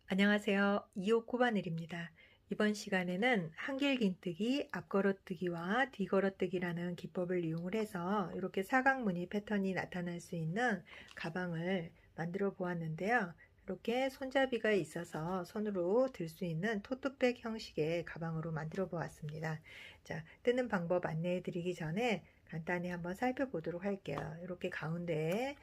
안녕하세요. 이호 코바늘입니다. 이번 시간에는 한길긴뜨기, 앞걸어뜨기와 뒤걸어뜨기라는 기법을 이용을 해서 이렇게 사각무늬 패턴이 나타날 수 있는 가방을 만들어 보았는데요. 이렇게 손잡이가 있어서 손으로 들 수 있는 토트백 형식의 가방으로 만들어 보았습니다. 자, 뜨는 방법 안내해 드리기 전에 간단히 한번 살펴보도록 할게요. 이렇게 가운데에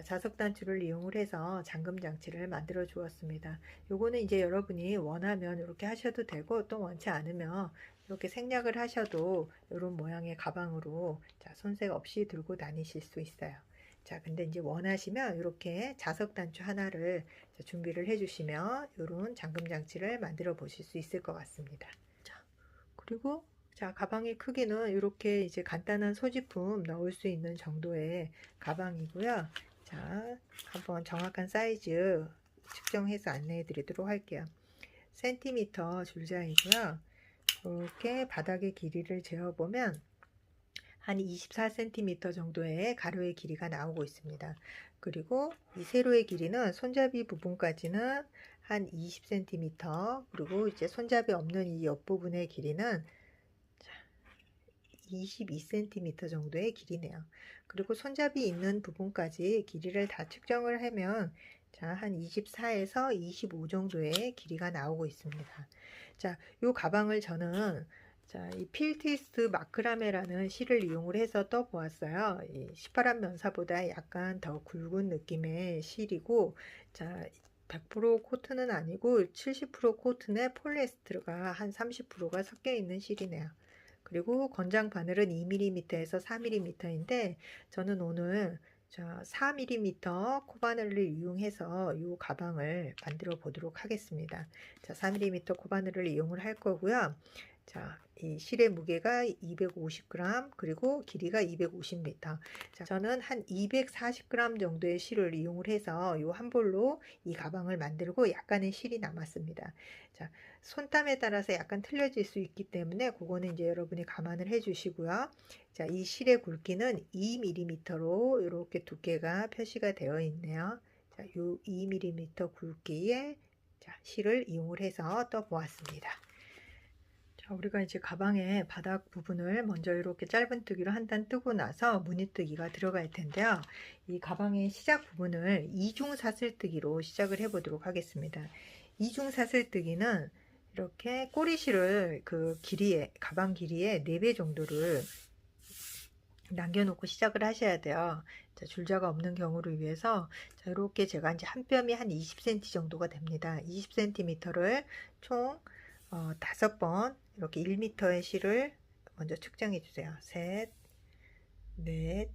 자석 단추를 이용을 해서 잠금 장치를 만들어 주었습니다. 요거는 이제 여러분이 원하면 이렇게 하셔도 되고, 또 원치 않으면 이렇게 생략을 하셔도 이런 모양의 가방으로 손색 없이 들고 다니실 수 있어요. 자, 근데 이제 원하시면 이렇게 자석 단추 하나를 준비를 해주시면 이런 잠금 장치를 만들어 보실 수 있을 것 같습니다. 자, 그리고 가방의 크기는 이렇게 이제 간단한 소지품 넣을 수 있는 정도의 가방이고요. 자, 한번 정확한 사이즈 측정해서 안내해 드리도록 할게요. 센티미터 줄자이고요. 이렇게 바닥의 길이를 재어보면 한 24cm 정도의 가로의 길이가 나오고 있습니다. 그리고 이 세로의 길이는 손잡이 부분까지는 한 20cm, 그리고 이제 손잡이 없는 이 옆부분의 길이는 22cm 정도의 길이네요. 그리고 손잡이 있는 부분까지 길이를 다 측정을 하면 한 24에서 25 정도의 길이가 나오고 있습니다. 자, 이 가방을 저는 이 필티스트 마크라메라는 실을 이용을 해서 떠보았어요. 이 시파란 면사보다 약간 더 굵은 느낌의 실이고, 100% 코트는 아니고 70% 코튼에 폴리에스테르가 한 30%가 섞여 있는 실이네요. 그리고 권장 바늘은 2mm에서 4mm인데 저는 오늘 4mm 코바늘을 이용해서 이 가방을 만들어 보도록 하겠습니다. 4mm 코바늘을 이용을 할 거고요. 이 실의 무게가 250g, 그리고 길이가 250m. 저는 한 240g 정도의 실을 이용을 해서 이 한 볼로 이 가방을 만들고 약간의 실이 남았습니다. 손땀에 따라서 약간 틀려질 수 있기 때문에 그거는 이제 여러분이 감안을 해 주시고요. 이 실의 굵기는 2mm로 이렇게 두께가 표시가 되어 있네요. 이 2mm 굵기의 실을 이용을 해서 떠 보았습니다. 우리가 이제 가방의 바닥 부분을 먼저 이렇게 짧은뜨기로 한 단 뜨고 나서 무늬뜨기가 들어갈 텐데요. 이 가방의 시작 부분을 이중 사슬뜨기로 시작을 해 보도록 하겠습니다. 이중 사슬뜨기는 이렇게 꼬리실을 그 길이에, 가방 길이의 4배 정도를 남겨놓고 시작을 하셔야 돼요. 줄자가 없는 경우를 위해서 이렇게 제가 이제 한 뼘이 한 20cm 정도가 됩니다. 20cm를 총 5번 이렇게 1m의 실을 먼저 측정해 주세요. 셋, 넷,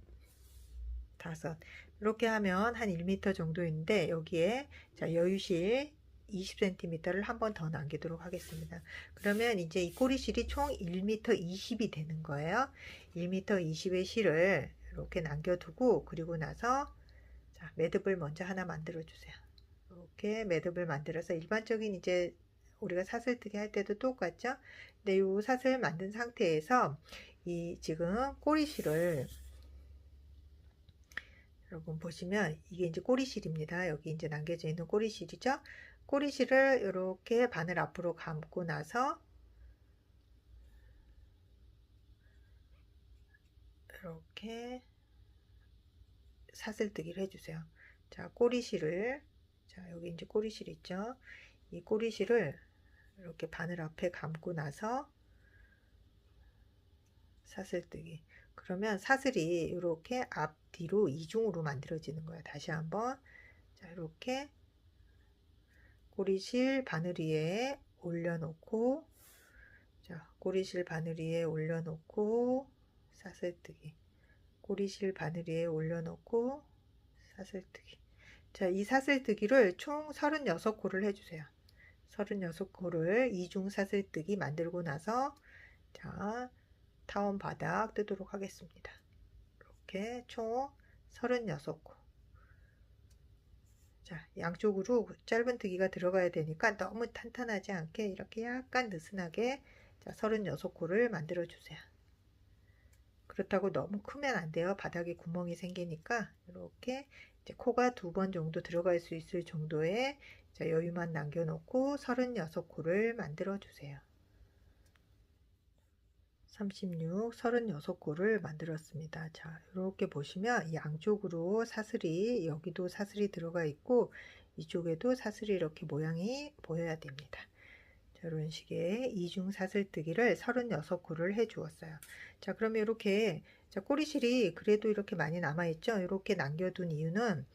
다섯. 이렇게 하면 한 1m 정도인데 여기에 여유실 20cm를 한 번 더 남기도록 하겠습니다. 그러면 이제 이 꼬리실이 총 1m 20이 되는 거예요. 1m 20의 실을 이렇게 남겨두고, 그리고 나서 매듭을 먼저 하나 만들어 주세요. 이렇게 매듭을 만들어서 일반적인 이제 우리가 사슬뜨기 할 때도 똑같죠? 근데 이 사슬 만든 상태에서 이 지금 꼬리실을 여러분 보시면 이게 이제 꼬리실입니다. 여기 이제 남겨져 있는 꼬리실이죠. 꼬리실을 이렇게 바늘 앞으로 감고 나서 이렇게 사슬뜨기를 해주세요. 꼬리실을 여기 이제 꼬리실 있죠. 이 꼬리실을 이렇게 바늘 앞에 감고 나서 사슬뜨기. 그러면 사슬이 이렇게 앞뒤로 이중으로 만들어지는 거예요. 다시 한번 이렇게 꼬리실 바늘 위에 올려놓고, 꼬리실 바늘 위에 올려놓고 사슬뜨기, 꼬리실 바늘 위에 올려놓고 사슬뜨기. 이 사슬뜨기를 총 36코를 해주세요. 36코를 이중 사슬뜨기 만들고 나서 타원 바닥 뜨도록 하겠습니다. 이렇게 총 36코. 양쪽으로 짧은뜨기가 들어가야 되니까 너무 탄탄하지 않게 이렇게 약간 느슨하게 36코를 만들어 주세요. 그렇다고 너무 크면 안 돼요. 바닥에 구멍이 생기니까 이렇게 이제 코가 2번 정도 들어갈 수 있을 정도의 자, 여유만 남겨놓고 36코를 만들어 주세요. 36, 36코를 만들었습니다. 자, 이렇게 보시면 양쪽으로 사슬이, 여기도 사슬이 들어가 있고 이쪽에도 사슬이 이렇게 모양이 보여야 됩니다. 자, 이런 식의 이중 사슬뜨기를 36코를 해 주었어요. 자, 그러면 이렇게 자, 꼬리실이 그래도 이렇게 많이 남아 있죠. 이렇게 남겨둔 이유는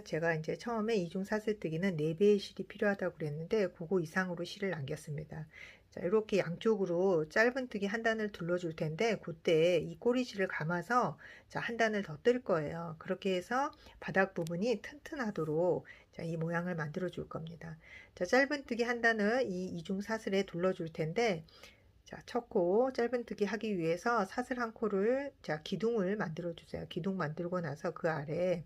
제가 이제 처음에 이중 사슬뜨기는 4배의 실이 필요하다고 그랬는데 그거 이상으로 실을 남겼습니다. 자, 이렇게 양쪽으로 짧은뜨기 한 단을 둘러줄 텐데 그때 이 꼬리실을 감아서 자, 한 단을 더 뜰 거예요. 그렇게 해서 바닥 부분이 튼튼하도록 자, 이 모양을 만들어 줄 겁니다. 자, 짧은뜨기 한 단을 이 이중 사슬에 둘러줄 텐데 자, 첫 코 짧은뜨기 하기 위해서 사슬 한 코를 자, 기둥을 만들어 주세요. 기둥 만들고 나서 그 아래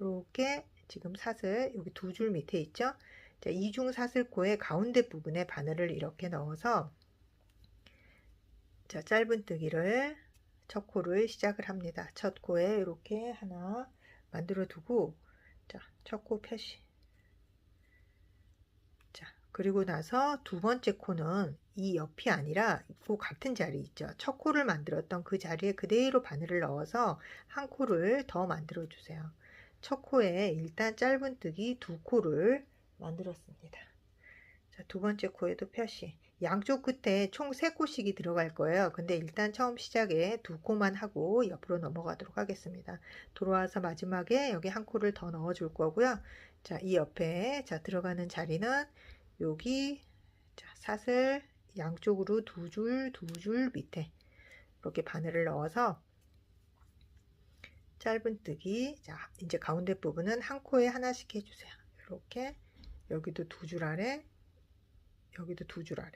이렇게 지금 사슬 여기 2줄 밑에 있죠. 자, 이중 사슬코의 가운데 부분에 바늘을 이렇게 넣어서 자, 짧은뜨기를 첫 코를 시작을 합니다. 첫 코에 이렇게 하나 만들어 두고 자, 첫 코 표시. 자, 그리고 나서 2번째 코는 이 옆이 아니라 그 같은 자리 있죠. 첫 코를 만들었던 그 자리에 그대로 바늘을 넣어서 한 코를 더 만들어 주세요. 첫 코에 일단 짧은뜨기 2코를 만들었습니다. 자, 2번째 코에도 표시. 양쪽 끝에 총 3코씩이 들어갈 거예요. 근데 일단 처음 시작에 2코만 하고 옆으로 넘어가도록 하겠습니다. 돌아와서 마지막에 여기 한 코를 더 넣어 줄 거고요. 자, 이 옆에 자, 들어가는 자리는 여기 자, 사슬 양쪽으로 2줄 밑에 이렇게 바늘을 넣어서 짧은뜨기 자, 이제 가운데 부분은 한 코에 하나씩 해주세요. 이렇게 여기도 2줄 아래 여기도 2줄 아래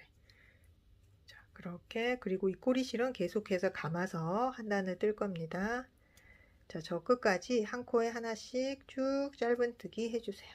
자, 그렇게 그리고 이 꼬리실은 계속해서 감아서 한 단을 뜰 겁니다. 자, 저 끝까지 한 코에 하나씩 쭉 짧은뜨기 해주세요.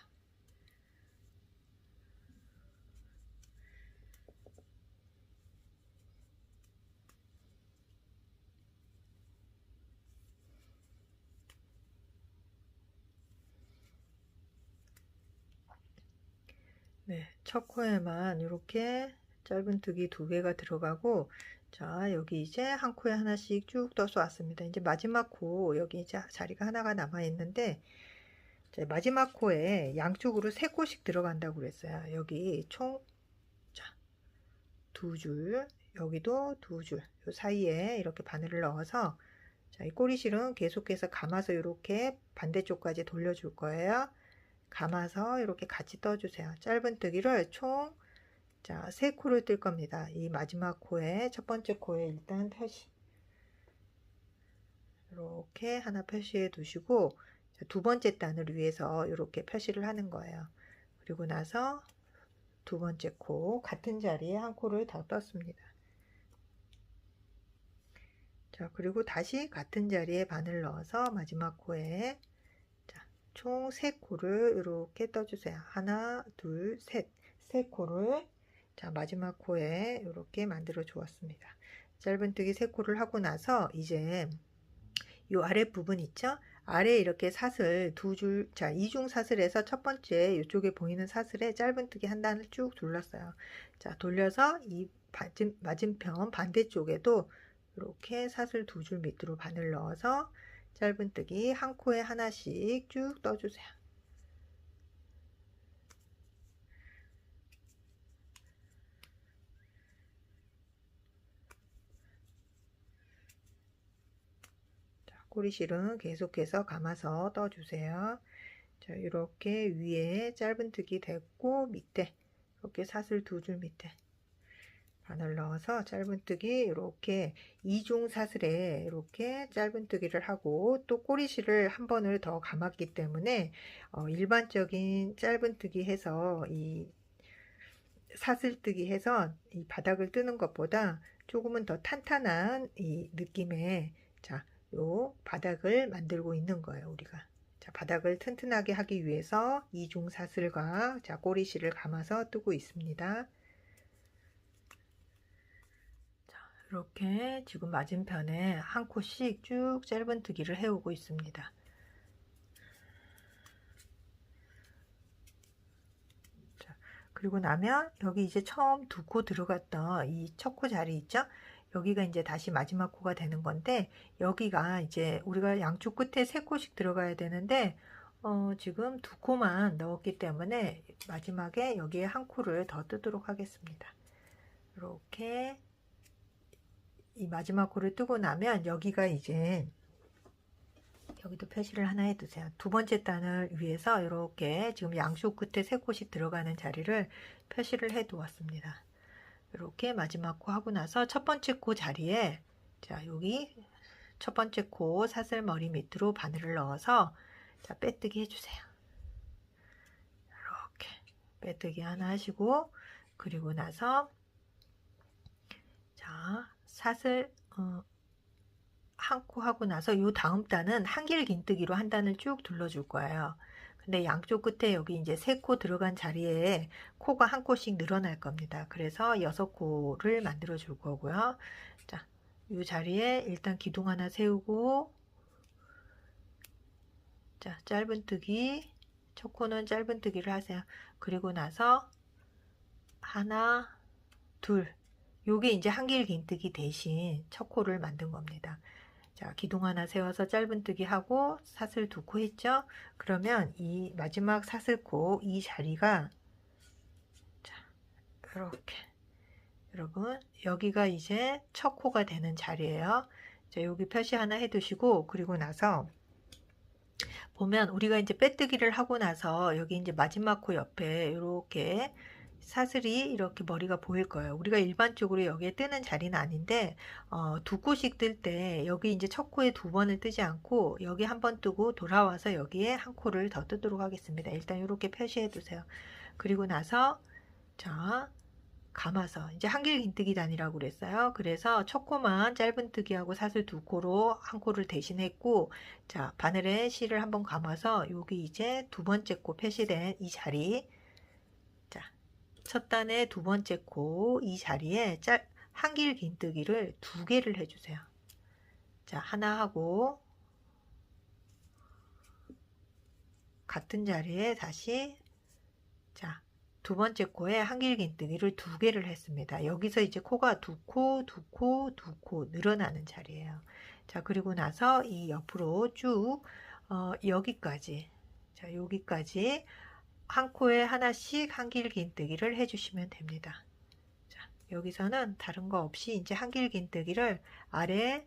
네, 첫 코에만 이렇게 짧은뜨기 2개가 들어가고 자, 여기 이제 한 코에 하나씩 쭉 떠서 왔습니다. 이제 마지막 코 여기 이제 자리가 하나가 남아 있는데 자, 마지막 코에 양쪽으로 3코씩 들어간다고 그랬어요. 여기 총 자, 2줄 여기도 2줄 요 사이에 이렇게 바늘을 넣어서 자, 이 꼬리실은 계속해서 감아서 이렇게 반대쪽까지 돌려줄 거예요. 감아서 이렇게 같이 떠주세요. 짧은뜨기를 총 자, 3코를 뜰 겁니다. 이 마지막 코에 첫 번째 코에 일단 표시 이렇게 하나 표시해 두시고 자, 2번째 단을 위해서 이렇게 표시를 하는 거예요. 그리고 나서 2번째 코 같은 자리에 한 코를 더 떴습니다. 자, 그리고 다시 같은 자리에 바늘 넣어서 마지막 코에 자, 총 3코를 이렇게 떠주세요. 하나, 둘, 셋. 3코를 자, 마지막 코에 이렇게 만들어 주었습니다. 짧은뜨기 3코를 하고 나서 이제 이 아래 부분 있죠? 아래 이렇게 사슬 2줄, 자, 이중 사슬에서 첫 번째 이쪽에 보이는 사슬에 짧은뜨기 한 단을 쭉 둘렀어요. 자, 돌려서 이 맞은편 반대쪽에도 이렇게 사슬 2줄 밑으로 바늘 넣어서 짧은뜨기 한 코에 하나씩 쭉 떠주세요. 자, 꼬리실은 계속해서 감아서 떠주세요. 자, 이렇게 위에 짧은뜨기 됐고 밑에 이렇게 사슬 2줄 밑에 바늘 넣어서 짧은뜨기 이렇게 이중 사슬에 이렇게 짧은뜨기를 하고 또 꼬리실을 한 번을 더 감았기 때문에 일반적인 짧은뜨기 해서 이 사슬뜨기 해서 이 바닥을 뜨는 것보다 조금은 더 탄탄한 이 느낌의 자, 요 바닥을 만들고 있는 거예요, 우리가. 자, 바닥을 튼튼하게 하기 위해서 이중 사슬과 자, 꼬리실을 감아서 뜨고 있습니다. 이렇게 지금 맞은편에 한 코씩 쭉 짧은뜨기를 해오고 있습니다. 그리고 나면 여기 이제 처음 두 코 들어갔던 이 첫 코 자리 있죠? 여기가 이제 다시 마지막 코가 되는 건데, 여기가 이제 우리가 양쪽 끝에 세 코씩 들어가야 되는데 지금 두 코만 넣었기 때문에 마지막에 여기에 한 코를 더 뜨도록 하겠습니다. 이렇게 이 마지막 코를 뜨고 나면 여기가 이제 여기도 표시를 하나 해두세요. 두 번째 단을 위해서 이렇게 지금 양쪽 끝에 세 코씩 들어가는 자리를 표시를 해 두었습니다. 이렇게 마지막 코 하고 나서 첫 번째 코 자리에, 자, 여기 첫 번째 코 사슬머리 밑으로 바늘을 넣어서, 자, 빼뜨기 해주세요. 이렇게 빼뜨기 하나 하시고, 그리고 나서, 자, 사슬 한 코 하고 나서 이 다음 단은 한길 긴뜨기로 한 단을 쭉 둘러줄 거예요. 근데 양쪽 끝에 여기 이제 세 코 들어간 자리에 코가 한 코씩 늘어날 겁니다. 그래서 6코를 만들어 줄 거고요. 자, 이 자리에 일단 기둥 하나 세우고, 자, 짧은뜨기, 첫 코는 짧은뜨기를 하세요. 그리고 나서 하나, 둘, 요게 이제 한길 긴뜨기 대신 첫 코를 만든 겁니다. 자, 기둥 하나 세워서 짧은뜨기 하고 사슬 두 코 했죠? 그러면 이 마지막 사슬코 이 자리가, 자, 이렇게 여러분 여기가 이제 첫 코가 되는 자리예요. 자, 여기 표시 하나 해 두시고, 그리고 나서 보면 우리가 이제 빼뜨기를 하고 나서 여기 이제 마지막 코 옆에 이렇게 사슬이 이렇게 머리가 보일 거예요. 우리가 일반적으로 여기에 뜨는 자리는 아닌데 두 코씩 뜰 때 여기 이제 첫 코에 두 번을 뜨지 않고 여기 한 번 뜨고 돌아와서 여기에 한 코를 더 뜨도록 하겠습니다. 일단 이렇게 표시해 두세요. 그리고 나서, 자, 감아서 이제 한길 긴뜨기 단이라고 그랬어요. 그래서 첫 코만 짧은뜨기하고 사슬 두 코로 한 코를 대신했고, 자, 바늘에 실을 한번 감아서 여기 이제 두 번째 코 표시된 이 자리, 자, 첫 단의 두 번째 코 이 자리에 한길 긴뜨기를 두 개를 해주세요. 자, 하나 하고 같은 자리에 다시, 자, 두 번째 코에 한길 긴뜨기를 두 개를 했습니다. 여기서 이제 코가 두 코, 두 코, 두 코 늘어나는 자리예요. 자, 그리고 나서 이 옆으로 쭉 여기까지, 자, 여기까지 한 코에 하나씩 한길 긴뜨기를 해주시면 됩니다. 자, 여기서는 다른 거 없이 이제 한길 긴뜨기를 아래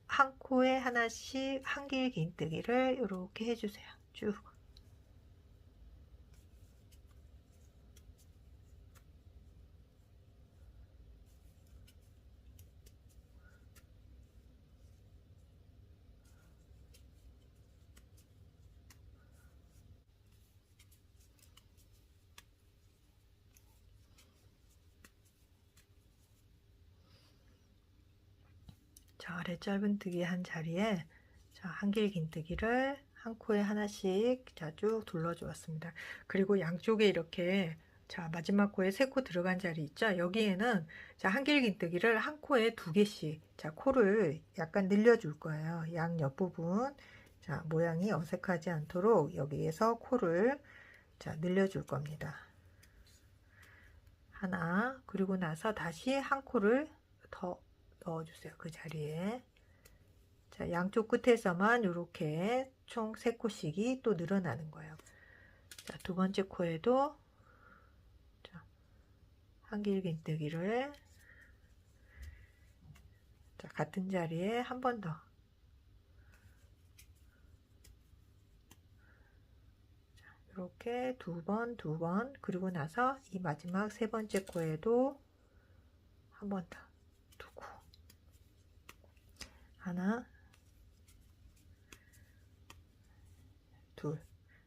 한 코에 하나씩 한길 긴뜨기를 이렇게 해주세요. 쭉. 자, 아래 짧은뜨기 한 자리에, 자, 한길 긴뜨기를 한 코에 하나씩, 자, 쭉 둘러 주었습니다. 그리고 양쪽에 이렇게, 자, 마지막 코에 세 코 들어간 자리 있죠? 여기에는, 자, 한길 긴뜨기를 한 코에 두 개씩, 자, 코를 약간 늘려줄 거예요. 양 옆부분, 자, 모양이 어색하지 않도록 여기에서 코를, 자, 늘려줄 겁니다. 하나, 그리고 나서 다시 한 코를 더 넣어주세요. 그 자리에. 자, 양쪽 끝에서만 이렇게 총 3코씩이 또 늘어나는 거예요. 자, 두 번째 코에도, 자, 한길 긴뜨기를, 자, 같은 자리에 한 번 더. 자, 이렇게 두 번, 두 번, 그리고 나서 이 마지막 세 번째 코에도 한 번 더. 두 코. 하나, 둘.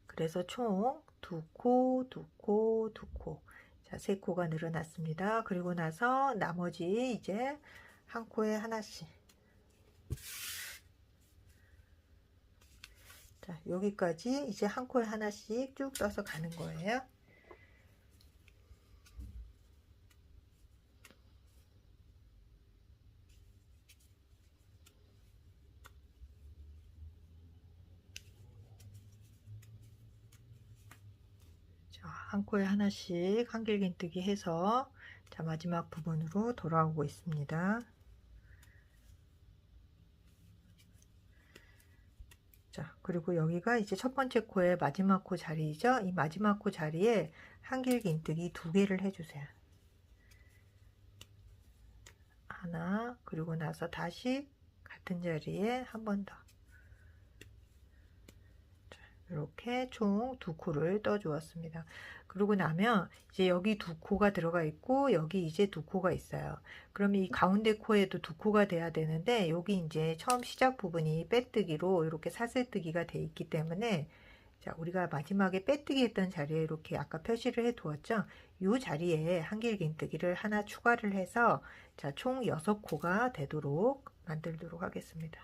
그래서 총 두 코, 두 코, 두 코. 자, 세 코가 늘어났습니다. 그리고 나서 나머지 이제 한 코에 하나씩. 자, 여기까지 이제 한 코에 하나씩 쭉 떠서 가는 거예요. 자, 한 코에 하나씩 한길긴뜨기 해서 자, 마지막 부분으로 돌아오고 있습니다. 자, 그리고 여기가 이제 첫 번째 코의 마지막 코 자리이죠. 이 마지막 코 자리에 한길긴뜨기 2개를 해주세요. 하나, 그리고 나서 다시 같은 자리에 한 번 더. 이렇게 총 2코를 떠 주었습니다. 그러고 나면 이제 여기 2코가 들어가 있고 여기 이제 2코가 있어요. 그러면 이 가운데 코에도 2코가 돼야 되는데 여기 이제 처음 시작 부분이 빼뜨기로 이렇게 사슬뜨기가 돼 있기 때문에 자, 우리가 마지막에 빼뜨기 했던 자리에 이렇게 아까 표시를 해 두었죠. 이 자리에 한길긴뜨기를 하나 추가를 해서 자, 총 6코가 되도록 만들도록 하겠습니다.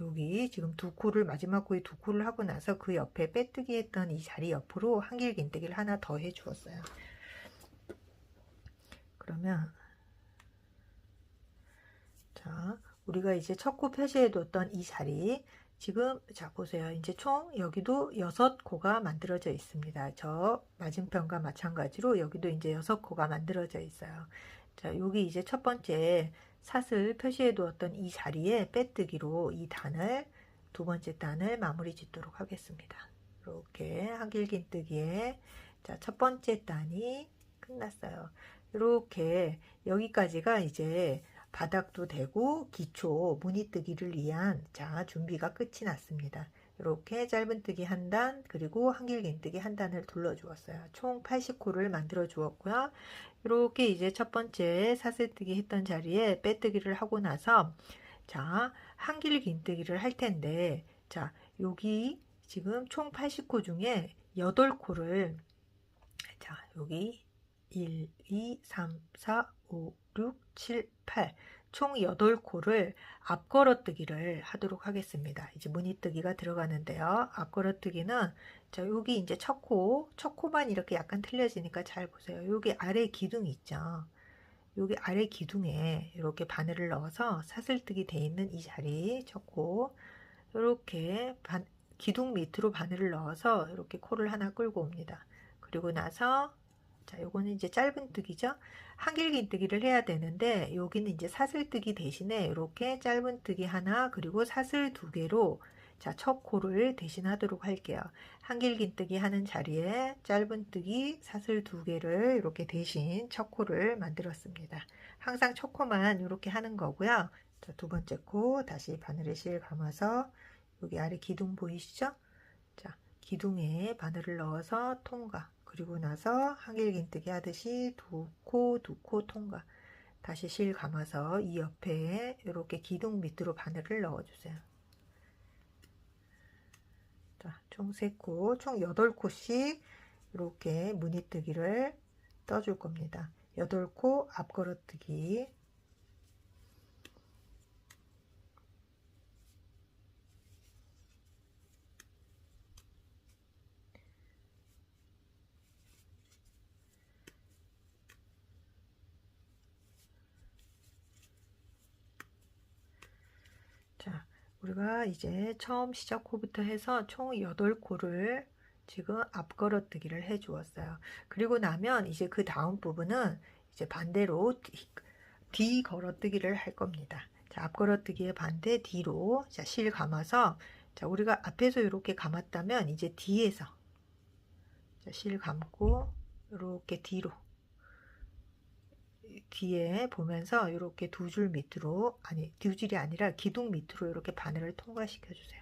여기 지금 2코를 마지막 코에 2코를 하고 나서 그 옆에 빼뜨기 했던 이 자리 옆으로 한길긴뜨기를 하나 더 해 주었어요. 그러면 자, 우리가 이제 첫 코 표시해 뒀던 이 자리 지금 자 보세요. 이제 총 여기도 6코가 만들어져 있습니다. 저 맞은편과 마찬가지로 여기도 이제 6코가 만들어져 있어요. 자, 여기 이제 첫 번째 사슬 표시해 두었던 이 자리에 빼뜨기로 이 단을 두 번째 단을 마무리 짓도록 하겠습니다. 이렇게 한길긴뜨기에 자, 첫 번째 단이 끝났어요. 이렇게 여기까지가 이제 바닥도 되고 기초 무늬뜨기를 위한 자 준비가 끝이 났습니다. 이렇게 짧은뜨기 한 단 그리고 한길긴뜨기 한 단을 둘러 주었어요. 총 80코를 만들어 주었고요. 이렇게 이제 첫 번째 사슬뜨기 했던 자리에 빼뜨기를 하고 나서 자 한길긴뜨기를 할 텐데 자 여기 지금 총 80코 중에 8코를 자 여기 1, 2, 3, 4, 5, 6, 7, 8 총 8코를 앞걸어뜨기를 하도록 하겠습니다. 이제 무늬뜨기가 들어가는데요. 앞걸어뜨기는 자 여기 이제 첫 코만 이렇게 약간 틀려지니까 잘 보세요. 여기 아래 기둥 있죠. 여기 아래 기둥에 이렇게 바늘을 넣어서 사슬뜨기 돼 있는 이 자리 첫 코 이렇게 기둥 밑으로 바늘을 넣어서 이렇게 코를 하나 끌고 옵니다. 그리고 나서 자, 요거는 이제 짧은뜨기죠. 한길긴뜨기를 해야 되는데 여기는 이제 사슬뜨기 대신에 이렇게 짧은뜨기 하나 그리고 사슬 2개로 자, 첫 코를 대신하도록 할게요. 한길긴뜨기 하는 자리에 짧은뜨기 사슬 2개를 이렇게 대신 첫 코를 만들었습니다. 항상 첫 코만 이렇게 하는 거고요. 자, 두 번째 코 다시 바늘에 실 감아서 여기 아래 기둥 보이시죠? 자, 기둥에 바늘을 넣어서 통과. 그리고 나서 한길긴뜨기 하듯이 2코 통과. 다시 실 감아서 이 옆에 이렇게 기둥 밑으로 바늘을 넣어주세요. 자, 총 3코, 총 8코씩 이렇게 무늬뜨기를 떠줄 겁니다. 8코 앞걸어뜨기. 자, 우리가 이제 처음 시작 코부터 해서 총 8코를 지금 앞걸어뜨기를 해 주었어요. 그리고 나면 이제 그 다음 부분은 이제 반대로 뒤 걸어뜨기를 할 겁니다. 자, 앞걸어뜨기의 반대 뒤로 자, 실 감아서 자, 우리가 앞에서 이렇게 감았다면 이제 뒤에서 자, 실 감고 이렇게 뒤에 보면서 이렇게 2줄 밑으로 아니 2줄이 아니라 기둥 밑으로 이렇게 바늘을 통과시켜 주세요.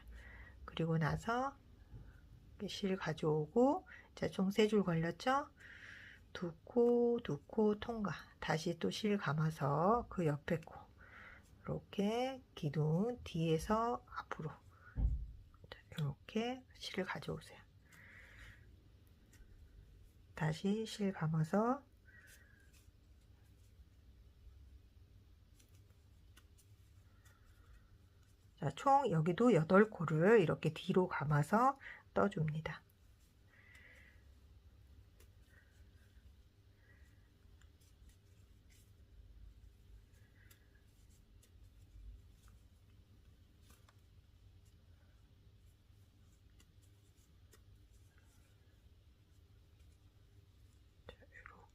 그리고 나서 실 가져오고 자, 총 3줄 걸렸죠? 2코 통과. 다시 또 실 감아서 그 옆에 코 이렇게 기둥 뒤에서 앞으로 이렇게 실을 가져오세요. 다시 실 감아서 자, 총 여기도 8코를 이렇게 뒤로 감아서 떠줍니다.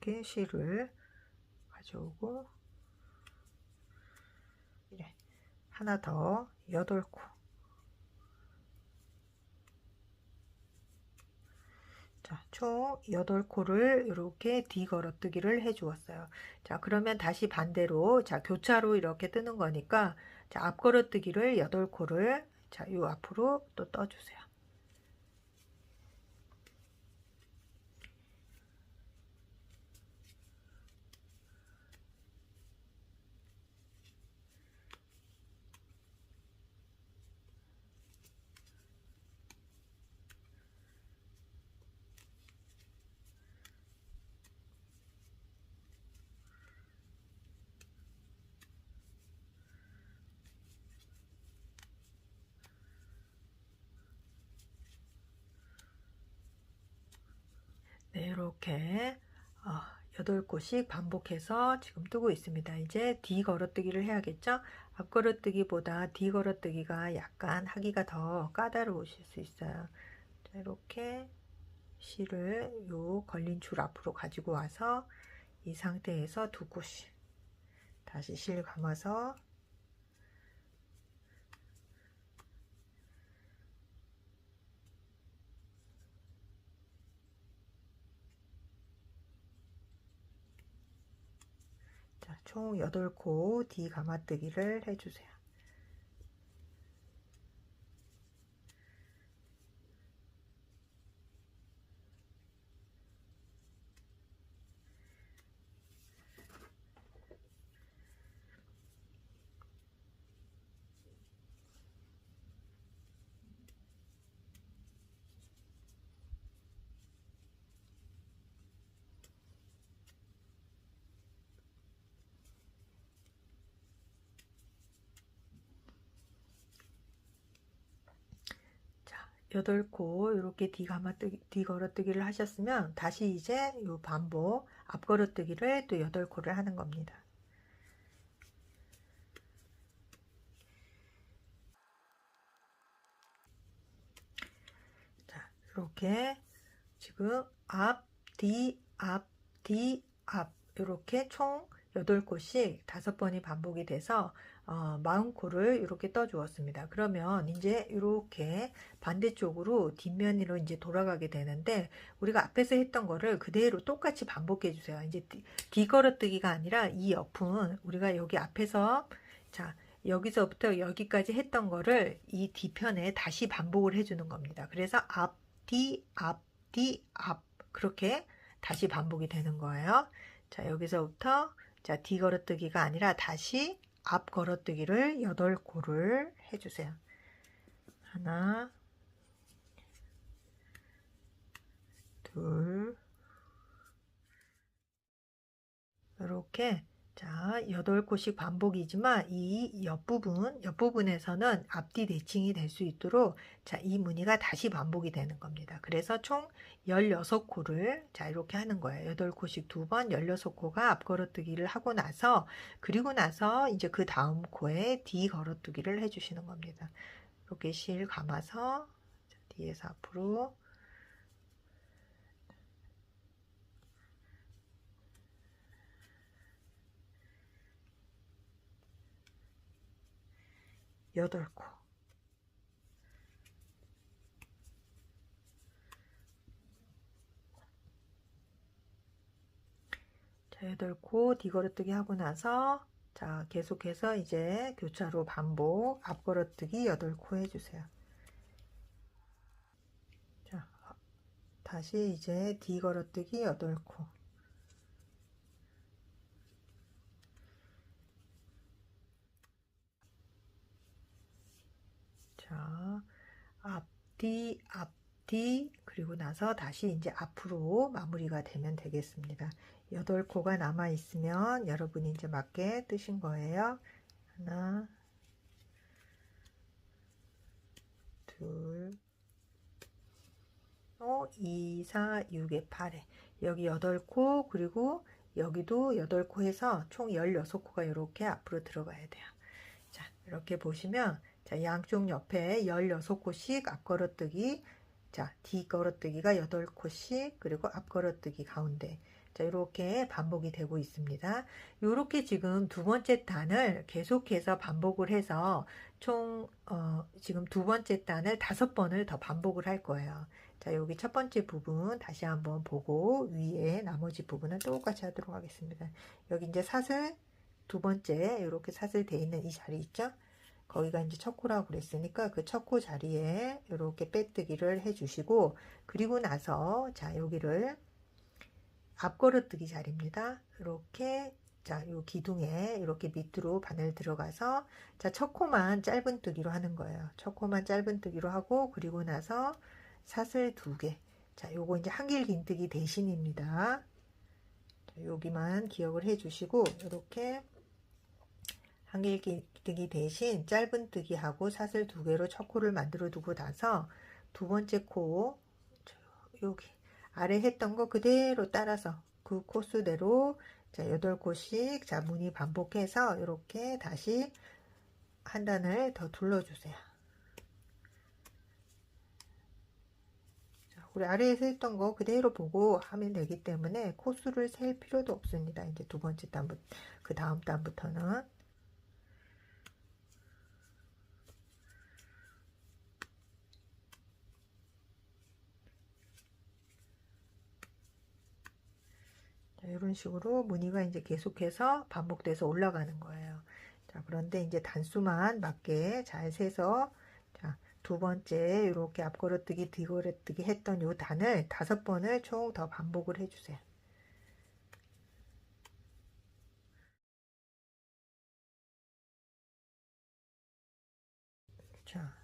이렇게 실을 가져오고 이래. 하나 더 8코. 자, 총 8코를 이렇게 D 걸어뜨기를 해 주었어요. 자, 그러면 다시 반대로, 자, 교차로 이렇게 뜨는 거니까, 자, 앞 걸어뜨기를 8코를, 자, 요 앞으로 또 떠주세요. 네, 이렇게 8곳씩 반복해서 지금 뜨고 있습니다. 이제 D 걸어뜨기를 해야겠죠? 앞 걸어뜨기보다 D 걸어뜨기가 약간 하기가 더 까다로우실 수 있어요. 자, 이렇게 실을 요 걸린 줄 앞으로 가지고 와서 이 상태에서 2곳씩 다시 실 감아서 자, 총 8코 D 감아뜨기를 해주세요. 자, 8코 이렇게 D 걸어뜨기를 하셨으면 다시 이제 요 반복 앞 걸어뜨기를 또 8코를 하는 겁니다. 자, 이렇게 지금 앞, 뒤, 앞, 뒤, 앞 이렇게 총 8코씩 5번이 반복이 돼서 40코를 이렇게 떠 주었습니다. 그러면 이제 이렇게 반대쪽으로 뒷면으로 이제 돌아가게 되는데 우리가 앞에서 했던 거를 그대로 똑같이 반복해 주세요. 이제 뒤걸어뜨기가 아니라 이 옆은 우리가 여기 앞에서 자 여기서부터 여기까지 했던 거를 이 뒤편에 다시 반복을 해주는 겁니다. 그래서 앞, 뒤, 앞, 뒤, 앞 그렇게 다시 반복이 되는 거예요. 자, 여기서부터 자, 뒤 걸어뜨기가 아니라 다시 앞 걸어뜨기를 8코를 해주세요. 하나, 둘, 이렇게 자, 8코씩 반복이지만 이 옆부분에서는 앞뒤 대칭이 될 수 있도록 자, 이 무늬가 다시 반복이 되는 겁니다. 그래서 총 16코를 자, 이렇게 하는 거예요. 8코씩 2번 16코가 앞 걸어뜨기를 하고 나서 그리고 나서 이제 그 다음 코에 뒤 걸어뜨기를 해 주시는 겁니다. 이렇게 실 감아서 자, 뒤에서 앞으로 8코 자, 8코 뒤걸어뜨기 하고 나서 자, 계속해서 이제 교차로 반복 앞걸어뜨기 8코 해주세요. 자, 다시 이제 뒤걸어뜨기 8코 자, 앞뒤 앞뒤 그리고 나서 다시 이제 앞으로 마무리가 되면 되겠습니다. 8코가 남아 있으면 여러분이 이제 맞게 뜨신 거예요. 하나, 둘, 2, 4, 6에 8에 여기 8코 그리고 여기도 8코 해서 총 16코가 이렇게 앞으로 들어가야 돼요. 자, 이렇게 보시면 자, 양쪽 옆에 16코씩 앞걸어뜨기 자, 뒤걸어뜨기가 8코씩 그리고 앞걸어뜨기 가운데 자, 이렇게 반복이 되고 있습니다. 이렇게 지금 두 번째 단을 계속해서 반복을 해서 총 지금 두 번째 단을 5번을 더 반복을 할 거예요. 자, 여기 첫 번째 부분 다시 한번 보고 위에 나머지 부분은 똑같이 하도록 하겠습니다. 여기 이제 사슬 두 번째 이렇게 사슬 돼 있는 이 자리 있죠? 거기가 이제 첫 코라고 그랬으니까 그 첫 코 자리에 이렇게 빼뜨기를 해주시고, 그리고 나서 자, 여기를 앞걸어뜨기 자리입니다. 이렇게 자, 요 기둥에 이렇게 밑으로 바늘 들어가서 자, 첫 코만 짧은뜨기로 하는 거예요. 첫 코만 짧은뜨기로 하고, 그리고 나서 사슬 2개. 자, 요거 이제 한길긴뜨기 대신입니다. 자, 여기만 기억을 해 주시고, 이렇게 한길긴뜨기 대신 짧은뜨기 하고 사슬 2개로 첫 코를 만들어 두고 나서 두 번째 코 여기 아래 했던 거 그대로 따라서 그 코수대로 자, 8코씩 자, 무늬 반복해서 이렇게 다시 한 단을 더 둘러주세요. 자, 우리 아래에서 했던 거 그대로 보고 하면 되기 때문에 코수를 셀 필요도 없습니다. 이제 두 번째 단부터 그 다음 단부터는 이런 식으로 무늬가 이제 계속해서 반복돼서 올라가는 거예요. 자, 그런데 이제 단수만 맞게 잘 세서 자, 두 번째 이렇게 앞걸어뜨기 뒤걸어뜨기 했던 요 단을 5번을 총 더 반복을 해주세요. 자,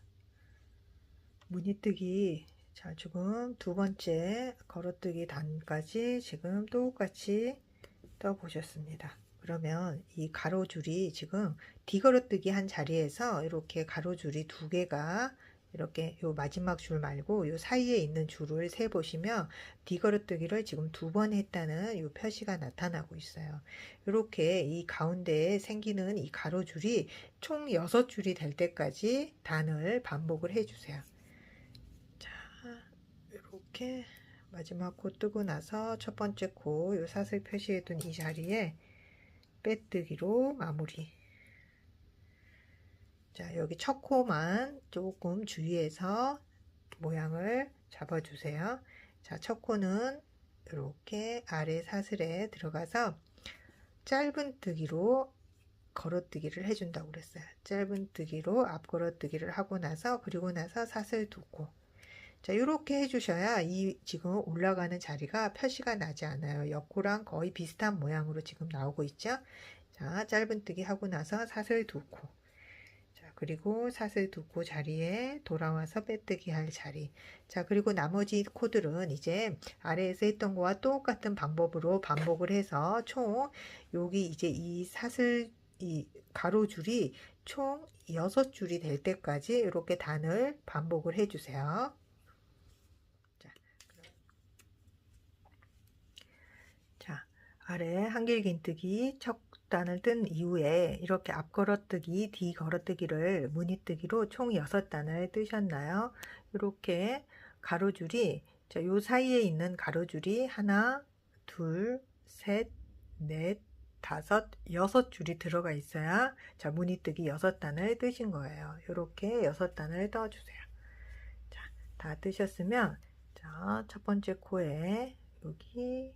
무늬뜨기 자, 지금 두 번째 걸어뜨기 단까지 지금 똑같이 떠 보셨습니다. 그러면 이 가로줄이 지금 뒤걸어뜨기 한 자리에서 이렇게 가로줄이 2개가 이렇게 요 마지막 줄 말고 요 사이에 있는 줄을 세 보시면 뒤걸어뜨기를 지금 2번 했다는 요 표시가 나타나고 있어요. 이렇게 이 가운데에 생기는 이 가로줄이 총 6줄이 될 때까지 단을 반복을 해주세요. 자, 이렇게 마지막 코 뜨고 나서 첫 번째 코 요 사슬 표시해둔 이 자리에 빼뜨기로 마무리. 자, 여기 첫 코만 조금 주의해서 모양을 잡아주세요. 자, 첫 코는 이렇게 아래 사슬에 들어가서 짧은뜨기로 걸어뜨기를 해준다고 그랬어요. 짧은뜨기로 앞걸어뜨기를 하고 나서 그리고 나서 사슬 2코. 자, 이렇게 해주셔야 이 지금 올라가는 자리가 표시가 나지 않아요. 옆코랑 거의 비슷한 모양으로 지금 나오고 있죠. 자, 짧은뜨기 하고 나서 사슬 2코. 자, 그리고 사슬 2코 자리에 돌아와서 빼뜨기 할 자리. 자, 그리고 나머지 코들은 이제 아래에서 했던 거와 똑같은 방법으로 반복을 해서 총 여기 이제 이 사슬 이 가로줄이 총 6줄이 될 때까지 이렇게 단을 반복을 해주세요. 자, 아래 한길긴뜨기 첫 단을 뜬 이후에 이렇게 앞걸어뜨기, 뒤걸어뜨기를 무늬뜨기로 총 6단을 뜨셨나요? 이렇게 가로줄이 자, 요 사이에 있는 가로줄이 하나, 둘, 셋, 넷, 다섯, 6줄이 들어가 있어야 자, 무늬뜨기 6단을 뜨신 거예요. 이렇게 6단을 떠주세요. 자, 다 뜨셨으면 자, 첫 번째 코에 여기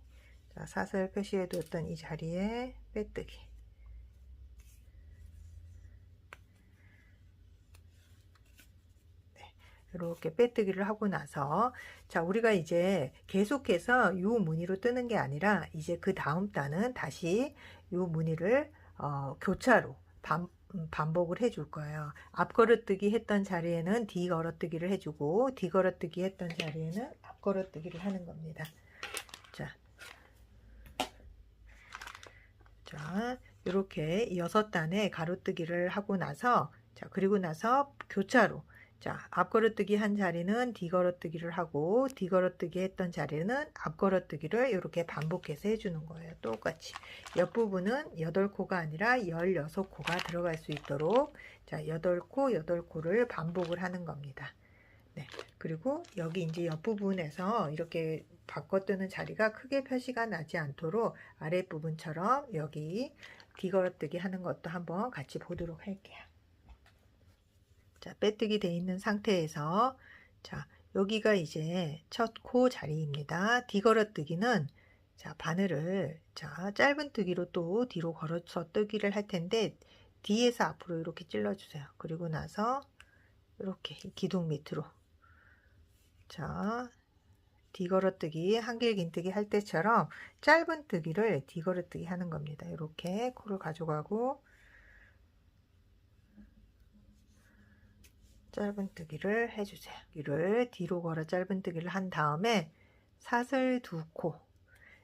자, 사슬 표시해 뒀던 이 자리에 빼뜨기. 네, 이렇게 빼뜨기를 하고 나서 자, 우리가 이제 계속해서 이 무늬로 뜨는 게 아니라 이제 그 다음 단은 다시 이 무늬를 교차로 반복을 해줄 거예요. 앞걸어뜨기 했던 자리에는 뒤걸어뜨기를 해주고 뒤걸어뜨기 했던 자리에는 앞걸어뜨기를 하는 겁니다. 자, 이렇게 6단의 가로뜨기를 하고 나서 자, 그리고 나서 교차로 자, 앞걸어뜨기 한 자리는 뒤걸어뜨기를 하고 뒤걸어뜨기 했던 자리는 앞걸어뜨기를 이렇게 반복해서 해주는 거예요. 똑같이 옆부분은 8코가 아니라 16코가 들어갈 수 있도록 자, 8코 8코를 반복을 하는 겁니다. 네. 그리고 여기 이제 옆부분에서 이렇게 바꿔뜨는 자리가 크게 표시가 나지 않도록 아랫부분처럼 여기 뒤걸어뜨기 하는 것도 한번 같이 보도록 할게요. 자, 빼뜨기 돼 있는 상태에서 자, 여기가 이제 첫 코 자리입니다. 뒤걸어뜨기는 자, 바늘을 자, 짧은 뜨기로 또 뒤로 걸어서 뜨기를 할 텐데 뒤에서 앞으로 이렇게 찔러 주세요. 그리고 나서 이렇게 기둥 밑으로 자, 뒤걸어뜨기, 한길긴뜨기 할 때처럼 짧은 뜨기를 뒤걸어뜨기 하는 겁니다. 이렇게 코를 가져가고 짧은 뜨기를 해주세요. 이를 뒤로 걸어 짧은 뜨기를 한 다음에 사슬 두 코.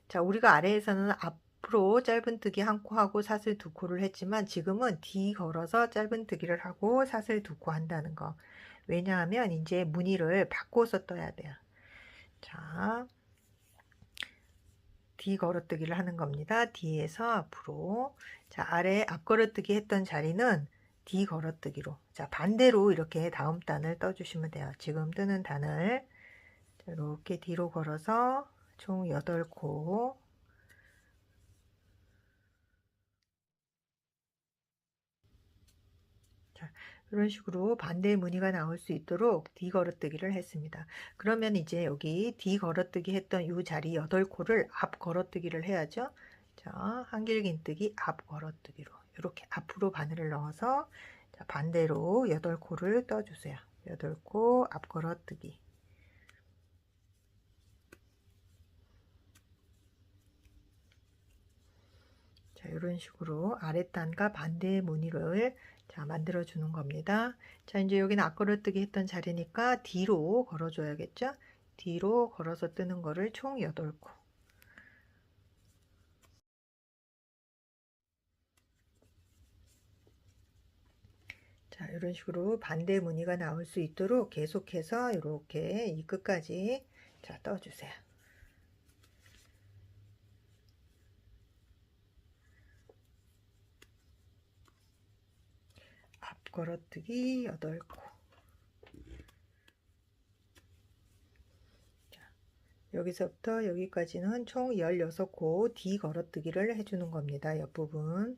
자, 우리가 아래에서는 앞으로 짧은 뜨기 한 코 하고 사슬 두 코를 했지만 지금은 뒤 걸어서 짧은 뜨기를 하고 사슬 두 코 한다는 거. 왜냐하면 이제 무늬를 바꿔서 떠야 돼요. 자, 뒤 걸어뜨기를 하는 겁니다. 뒤에서 앞으로. 자, 아래 앞 걸어뜨기 했던 자리는 뒤 걸어뜨기로. 자, 반대로 이렇게 다음 단을 떠주시면 돼요. 지금 뜨는 단을 자, 이렇게 뒤로 걸어서 총 8코. 자, 이런 식으로 반대 무늬가 나올 수 있도록 뒤 걸어뜨기를 했습니다. 그러면 이제 여기 뒤 걸어뜨기 했던 이 자리 8코를 앞 걸어뜨기를 해야죠. 자, 한길긴뜨기 앞 걸어뜨기로 이렇게 앞으로 바늘을 넣어서 자, 반대로 8코를 떠주세요. 8코 앞 걸어뜨기. 자, 이런 식으로 아랫단과 반대 무늬를 자, 만들어 주는 겁니다. 자, 이제 여기는 앞걸어뜨기 했던 자리니까 뒤로 걸어 줘야겠죠? 뒤로 걸어서 뜨는 거를 총 8코. 자, 이런 식으로 반대 무늬가 나올 수 있도록 계속해서 이렇게 이 끝까지 자, 떠주세요. 앞 걸어뜨기 8코. 자, 여기서부터 여기까지는 총 16코 뒤 걸어뜨기를 해주는 겁니다. 옆부분.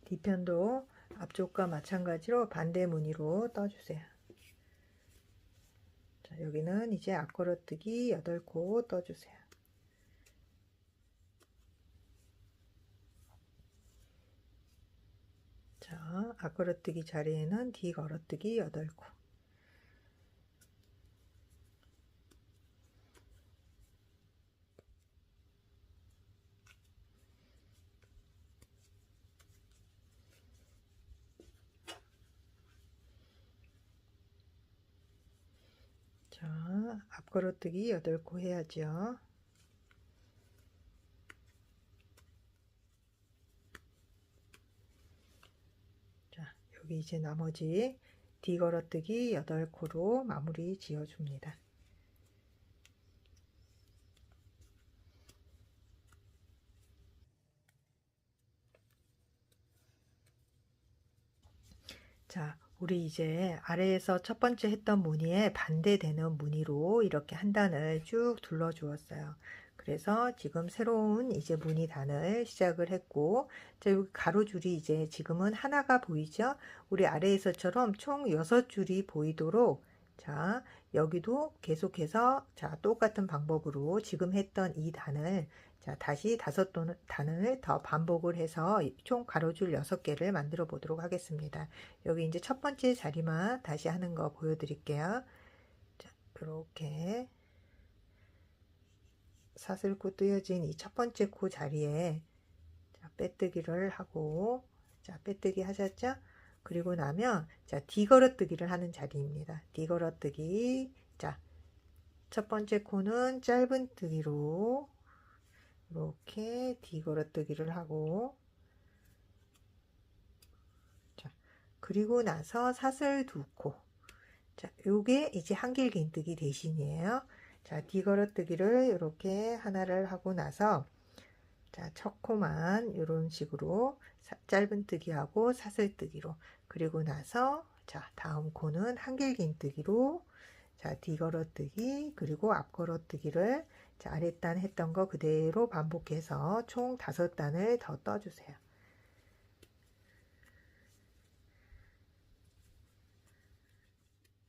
뒤편도 앞쪽과 마찬가지로 반대 무늬로 떠주세요. 자, 여기는 이제 앞걸어뜨기 8코 떠주세요. 자, 앞걸어뜨기 자리에는 뒤 걸어뜨기 8코. 자, 앞걸어뜨기 8코 해야죠. 자, 여기 이제 나머지 뒤 걸어뜨기 8코로 마무리 지어줍니다. 자, 우리 이제 아래에서 첫 번째 했던 무늬에 반대되는 무늬로 이렇게 한 단을 쭉 둘러 주었어요. 그래서 지금 새로운 이제 무늬 단을 시작을 했고, 자, 여기 가로줄이 이제 지금은 하나가 보이죠? 우리 아래에서처럼 총 6줄이 보이도록, 자, 여기도 계속해서, 자, 똑같은 방법으로 지금 했던 이 단을 자, 다시 5단을 더 반복을 해서 총 가로줄 6개를 만들어 보도록 하겠습니다. 여기 이제 첫 번째 자리만 다시 하는 거 보여드릴게요. 자, 이렇게 사슬코 뜨여진 이 첫 번째 코 자리에 자, 빼뜨기를 하고 자, 빼뜨기 하셨죠? 그리고 나면 자, 뒤걸어뜨기를 하는 자리입니다. 뒤걸어뜨기. 자, 첫 번째 코는 짧은 뜨기로 이렇게 뒤걸어뜨기를 하고 자, 그리고 나서 사슬 2코 자, 요게 이제 한길긴뜨기 대신이에요. 자, 뒤걸어뜨기를 이렇게 하나를 하고 나서 자, 첫 코만 이런 식으로 짧은뜨기하고 사슬뜨기로, 그리고 나서 자, 다음 코는 한길긴뜨기로, 자, 뒤걸어뜨기 그리고 앞걸어뜨기를 자, 아랫단 했던 거 그대로 반복해서 총 5단을 더 떠주세요.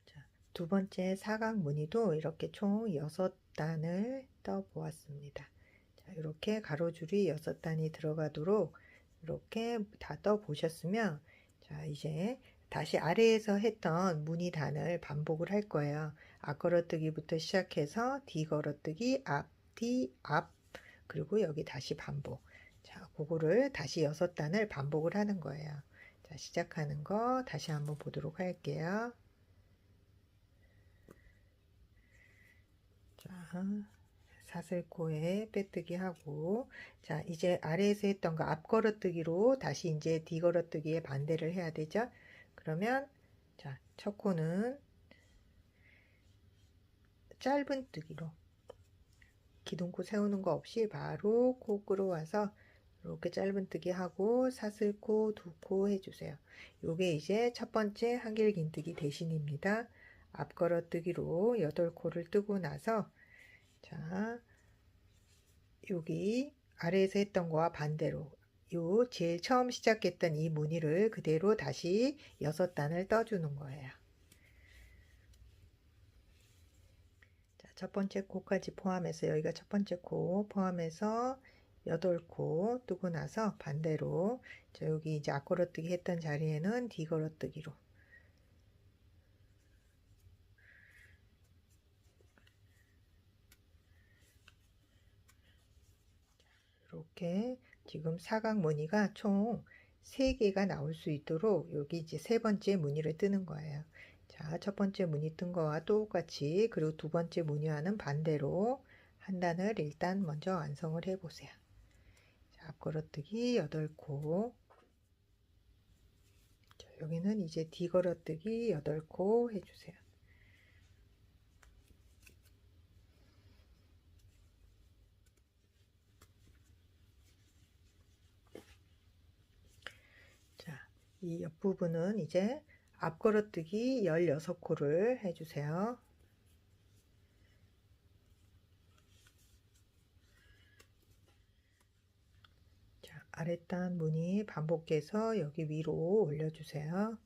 자, 두 번째 사각 무늬도 이렇게 총 6단을 떠 보았습니다. 자, 이렇게 가로줄이 6단이 들어가도록 이렇게 다 떠 보셨으면, 자, 이제 다시 아래에서 했던 무늬 단을 반복을 할 거예요. 앞걸어뜨기부터 시작해서 뒤걸어뜨기, 앞, 뒤, 앞, 그리고 여기 다시 반복. 자, 그거를 다시 6단을 반복을 하는 거예요. 자, 시작하는 거 다시 한번 보도록 할게요. 자, 사슬코에 빼뜨기 하고, 자, 이제 아래에서 했던 거 앞걸어뜨기로 다시 이제 뒤걸어뜨기에 반대를 해야 되죠. 그러면 자, 첫 코는 짧은뜨기로 기둥코 세우는 거 없이 바로 코 끌어와서 이렇게 짧은뜨기 하고 사슬코 2코 해주세요. 요게 이제 첫 번째 한길긴뜨기 대신입니다. 앞걸어뜨기로 8코를 뜨고 나서, 자, 여기 아래에서 했던 거와 반대로 요 제일 처음 시작했던 이 무늬를 그대로 다시 6단을 떠주는 거예요. 자, 첫 번째 코까지 포함해서, 여기가 첫 번째 코 포함해서 8코 뜨고 나서 반대로, 자, 여기 이제 앞걸어뜨기 했던 자리에는 뒤걸어뜨기로, 이렇게 지금 사각 무늬가 총 3개가 나올 수 있도록 여기 이제 세 번째 무늬를 뜨는 거예요. 자, 첫 번째 무늬 뜬 거와 똑같이, 그리고 두 번째 무늬와는 반대로 한 단을 일단 먼저 완성을 해 보세요. 자, 앞걸어뜨기 8코. 자, 여기는 이제 뒤걸어뜨기 8코 해주세요. 자, 이 옆부분은 이제 앞걸어뜨기 16코를 해주세요. 자, 아랫단 무늬 반복해서 여기 위로 올려주세요.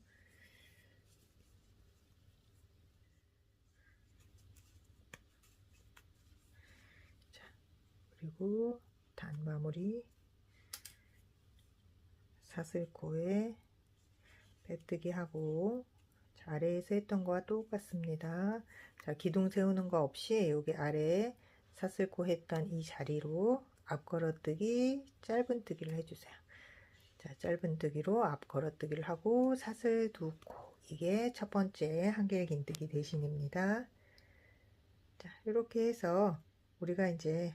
자, 그리고 단 마무리 사슬코에 빼뜨기 하고, 자, 아래에서 했던 거와 똑같습니다. 자, 기둥 세우는 거 없이 여기 아래에 사슬코 했던 이 자리로 앞걸어뜨기 짧은뜨기를 해주세요. 자, 짧은뜨기로 앞걸어뜨기를 하고 사슬 2코, 이게 첫 번째 한길긴뜨기 대신입니다. 자, 이렇게 해서 우리가 이제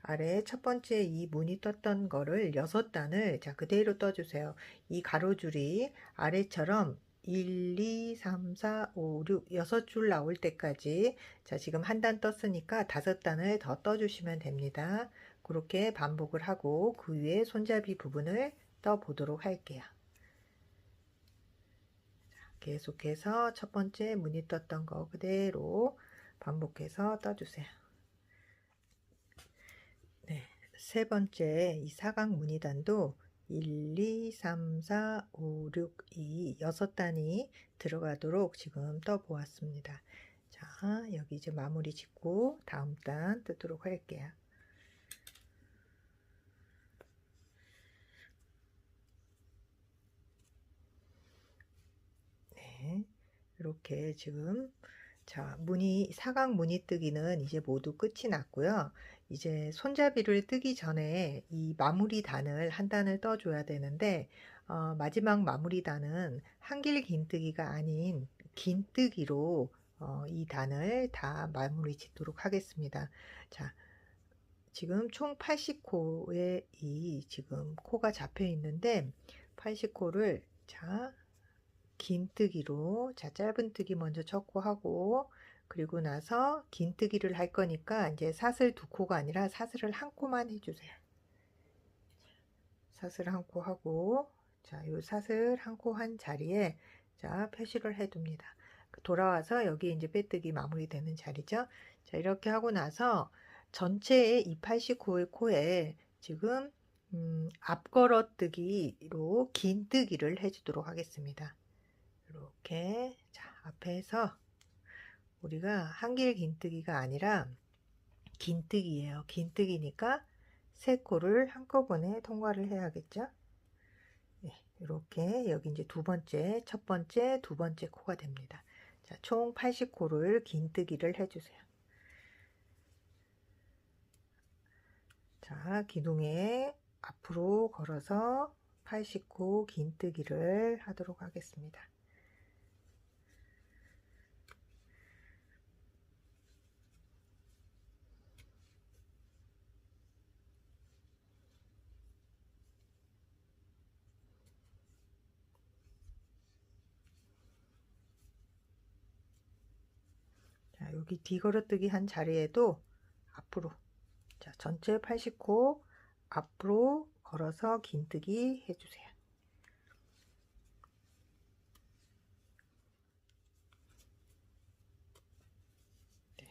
아래 첫 번째 이 무늬 떴던 거를 6단을 자, 그대로 떠주세요. 이 가로줄이 아래처럼 1, 2, 3, 4, 5, 6, 6줄 나올 때까지, 자, 지금 한 단 떴으니까 5단을 더 떠주시면 됩니다. 그렇게 반복을 하고 그 위에 손잡이 부분을 떠 보도록 할게요. 자, 계속해서 첫 번째 무늬 떴던 거 그대로 반복해서 떠주세요. 네, 세 번째 이 사각 무늬단도 1, 2, 3, 4, 5, 6, 2, 6단이 들어가도록 지금 떠 보았습니다. 자, 여기 이제 마무리 짓고 다음 단 뜨도록 할게요. 네, 이렇게 지금, 자, 무늬, 사각 무늬 뜨기는 이제 모두 끝이 났고요. 이제 손잡이를 뜨기 전에 이 마무리 단을 한 단을 떠줘야 되는데, 마지막 마무리 단은 한길긴뜨기가 아닌 긴뜨기로 이 단을 다 마무리 짓도록 하겠습니다. 자, 지금 총 80코에 이 지금 코가 잡혀 있는데 80코를 자, 긴뜨기로, 자, 짧은뜨기 먼저 쳤고 하고, 그리고 나서 긴뜨기를 할 거니까 이제 사슬 2코가 아니라 사슬을 1코만 해주세요. 사슬 1코 하고, 자, 요 사슬 1코 한 자리에, 자, 표시를 해둡니다. 돌아와서 여기 이제 빼뜨기 마무리되는 자리죠. 자, 이렇게 하고 나서 전체의 이 80코의 코에 지금 앞걸어뜨기로 긴뜨기를 해주도록 하겠습니다. 이렇게, 자, 앞에서 우리가 한길 긴뜨기가 아니라 긴뜨기예요. 긴뜨기니까 3코를 한꺼번에 통과를 해야겠죠. 네, 이렇게 여기 이제 두 번째, 첫 번째, 두 번째 코가 됩니다. 자, 총 80코를 긴뜨기를 해주세요. 자, 기둥에 앞으로 걸어서 80코 긴뜨기를 하도록 하겠습니다. 자, 여기 뒤걸어뜨기 한 자리에도 앞으로, 자, 전체 80코 앞으로 걸어서 긴뜨기 해주세요. 네.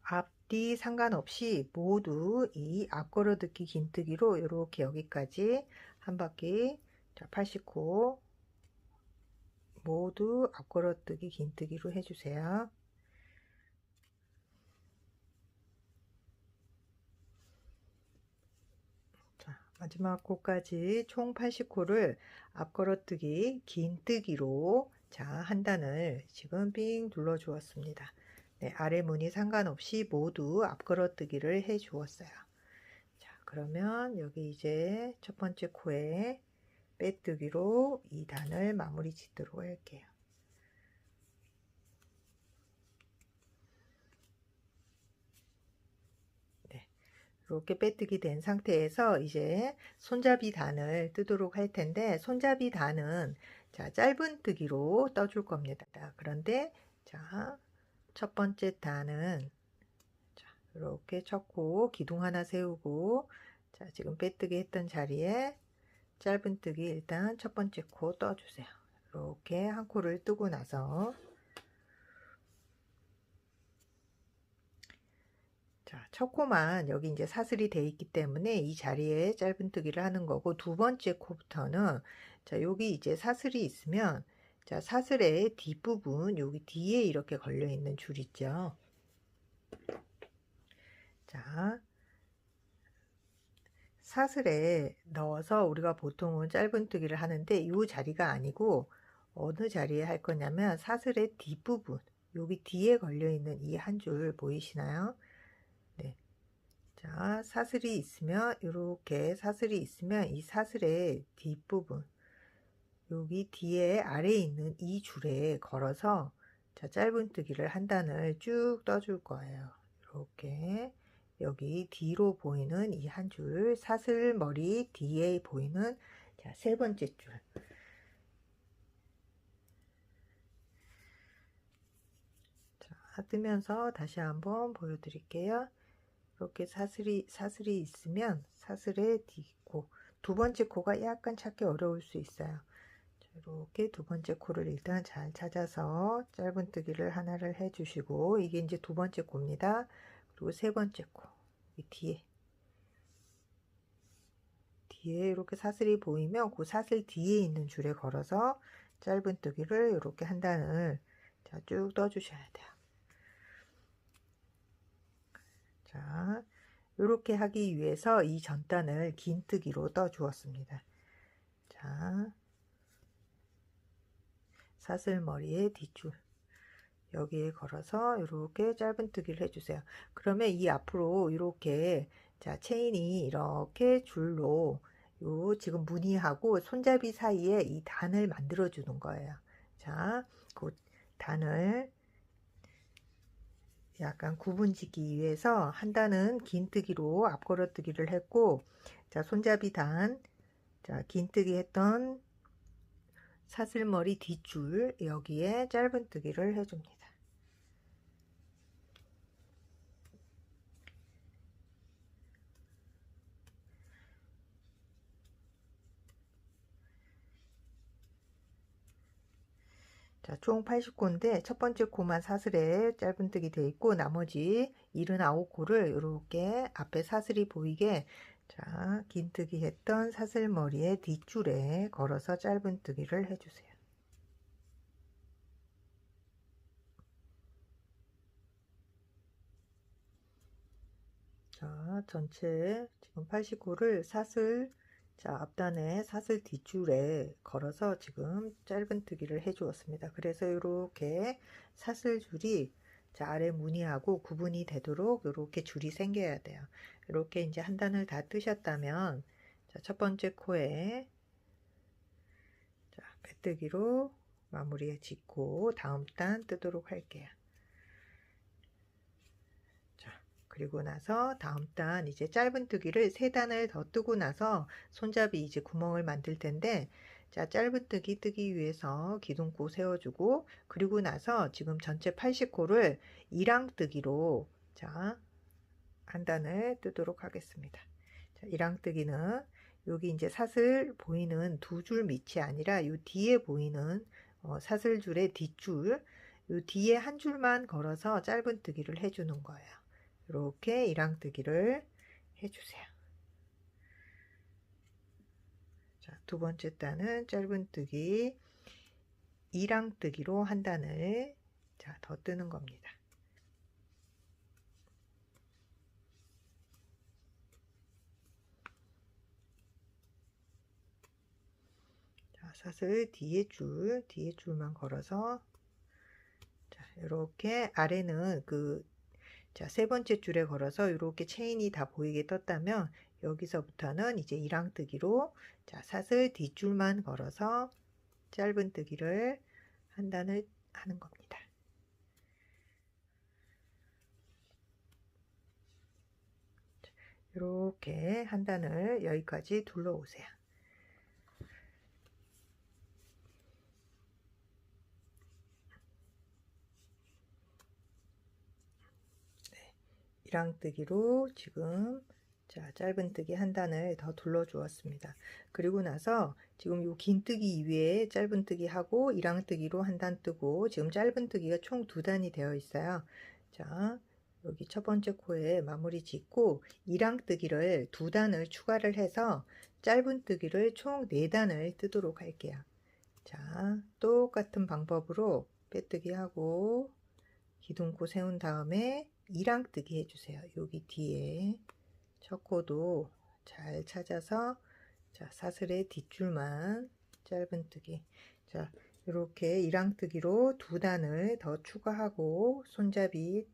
앞뒤 상관없이 모두 이 앞걸어뜯기 긴뜨기로 이렇게 여기까지 한 바퀴, 자, 80코 모두 앞걸어뜨기 긴뜨기로 해주세요. 자, 마지막 코까지 총 80코를 앞걸어뜨기 긴뜨기로, 자, 한 단을 지금 삥 눌러 주었습니다. 네, 아래 무늬 상관없이 모두 앞걸어뜨기를 해 주었어요. 자, 그러면 여기 이제 첫 번째 코에 빼뜨기로 2단을 마무리 짓도록 할게요. 네, 이렇게 빼뜨기 된 상태에서 이제 손잡이 단을 뜨도록 할 텐데, 손잡이 단은 자, 짧은 뜨기로 떠줄 겁니다. 그런데 자, 첫 번째 단은 자, 이렇게 쳤고 기둥 하나 세우고, 자, 지금 빼뜨기 했던 자리에 짧은뜨기 일단 첫 번째 코 떠주세요. 이렇게 한 코를 뜨고 나서, 자, 첫 코만 여기 이제 사슬이 돼 있기 때문에 이 자리에 짧은뜨기를 하는 거고, 두 번째 코부터는 자, 여기 이제 사슬이 있으면, 자, 사슬의 뒷부분 여기 뒤에 이렇게 걸려 있는 줄 있죠. 자, 사슬에 넣어서 우리가 보통은 짧은뜨기를 하는데 이 자리가 아니고 어느 자리에 할 거냐면 사슬의 뒷부분, 여기 뒤에 걸려 있는 이 한 줄 보이시나요? 네. 자, 사슬이 있으면 이렇게 사슬이 있으면 이 사슬의 뒷부분, 여기 뒤에 아래에 있는 이 줄에 걸어서 자, 짧은뜨기를 한 단을 쭉 떠줄 거예요. 이렇게 여기 뒤로 보이는 이 한 줄, 사슬 머리 뒤에 보이는 자, 세 번째 줄. 자, 뜨면서 다시 한번 보여드릴게요. 이렇게 사슬이 있으면 사슬의 뒷코, 두 번째 코가 약간 찾기 어려울 수 있어요. 자, 이렇게 두 번째 코를 일단 잘 찾아서 짧은뜨기를 하나를 해주시고, 이게 이제 두 번째 코입니다. 그리고 세 번째 코, 이 뒤에 이렇게 사슬이 보이면 그 사슬 뒤에 있는 줄에 걸어서 짧은뜨기를 이렇게 한 단을 자, 쭉 떠주셔야 돼요. 자, 이렇게 하기 위해서 이 전단을 긴뜨기로 떠 주었습니다. 자, 사슬머리의 뒷줄 여기에 걸어서 이렇게 짧은뜨기를 해주세요. 그러면 이 앞으로 이렇게 자, 체인이 이렇게 줄로 요 지금 무늬하고 손잡이 사이에 이 단을 만들어 주는 거예요. 자, 그 단을 약간 구분짓기 위해서 한 단은 긴뜨기로 앞걸어뜨기를 했고, 자, 손잡이 단, 자, 긴뜨기 했던 사슬머리 뒷줄 여기에 짧은뜨기를 해줍니다. 자, 총 80코인데 첫 번째 코만 사슬에 짧은뜨기 되어 있고 나머지 79코를 이렇게 앞에 사슬이 보이게 자, 긴뜨기 했던 사슬머리의 뒷줄에 걸어서 짧은뜨기를 해주세요. 자, 전체 지금 80코를 사슬 자, 앞단에 사슬 뒷줄에 걸어서 지금 짧은뜨기를 해 주었습니다. 그래서 이렇게 사슬줄이 자, 아래 무늬하고 구분이 되도록 이렇게 줄이 생겨야 돼요. 이렇게 이제 한 단을 다 뜨셨다면 자, 첫 번째 코에 자, 빼뜨기로 마무리에 짓고 다음 단 뜨도록 할게요. 그리고 나서 다음 단 이제 짧은뜨기를 3단을 더 뜨고 나서 손잡이 이제 구멍을 만들 텐데 자, 짧은뜨기 뜨기 위해서 기둥코 세워주고 그리고 나서 지금 전체 80코를 1랑뜨기로 자, 한 단을 뜨도록 하겠습니다. 자, 1랑뜨기는 여기 이제 사슬 보이는 두 줄 밑이 아니라 요 뒤에 보이는 사슬줄의 뒷줄 요 뒤에 한 줄만 걸어서 짧은뜨기를 해주는 거예요. 이렇게 1랑뜨기를 해주세요. 자, 두 번째 단은 짧은뜨기 2랑뜨기로 한 단을 자, 더 뜨는 겁니다. 자, 사슬 뒤에 줄만 걸어서 자, 이렇게 아래는 자, 세 번째 줄에 걸어서 이렇게 체인이 다 보이게 떴다면 여기서부터는 이제 1랑뜨기로 자, 사슬 뒷줄만 걸어서 짧은뜨기를 한 단을 하는 겁니다. 이렇게 한 단을 여기까지 둘러오세요. 네, 1랑뜨기로 지금 자, 짧은뜨기 한 단을 더 둘러 주었습니다. 그리고 나서 지금 요 긴뜨기 위에 짧은뜨기 하고 1랑뜨기로 한 단 뜨고 지금 짧은뜨기가 총 2단이 되어 있어요. 자, 여기 첫 번째 코에 마무리 짓고 1랑뜨기를 2단을 추가를 해서 짧은뜨기를 총 4단을 뜨도록 할게요. 자, 똑같은 방법으로 빼뜨기 하고 기둥코 세운 다음에 2랑뜨기 해주세요. 여기 뒤에 첫 코도 잘 찾아서 자, 사슬의 뒷줄만 짧은뜨기 자, 이렇게 1랑뜨기로 2단을 더 추가하고 손잡이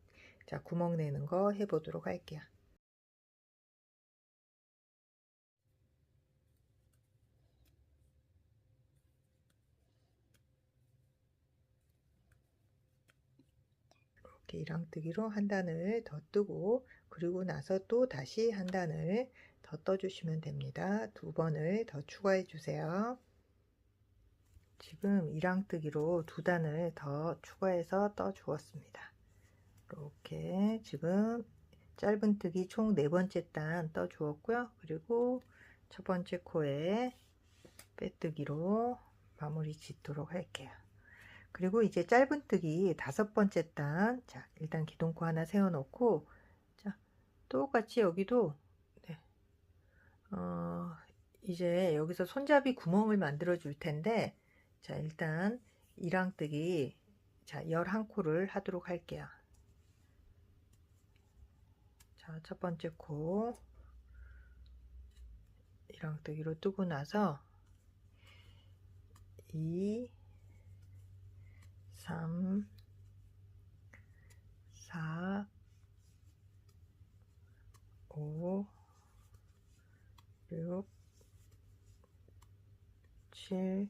자, 구멍 내는 거 해보도록 할게요. 이렇게 1랑뜨기로 한 단을 더 뜨고 그리고 나서 또 다시 한 단을 더 떠주시면 됩니다. 2번을 더 추가해 주세요. 지금 1랑뜨기로 2단을 더 추가해서 떠 주었습니다. 이렇게 지금 짧은뜨기 총 4번째 단 떠 주었고요. 그리고 첫 번째 코에 빼뜨기로 마무리 짓도록 할게요. 그리고 이제 짧은뜨기 5번째 단 자, 일단 기둥코 하나 세워 놓고 자, 똑같이 여기도 네. 이제 여기서 손잡이 구멍을 만들어 줄 텐데 자, 일단 1랑뜨기 자, 11코를 하도록 할게요. 자, 첫 번째 코 1랑뜨기로 뜨고 나서 2 3 4 5 6 7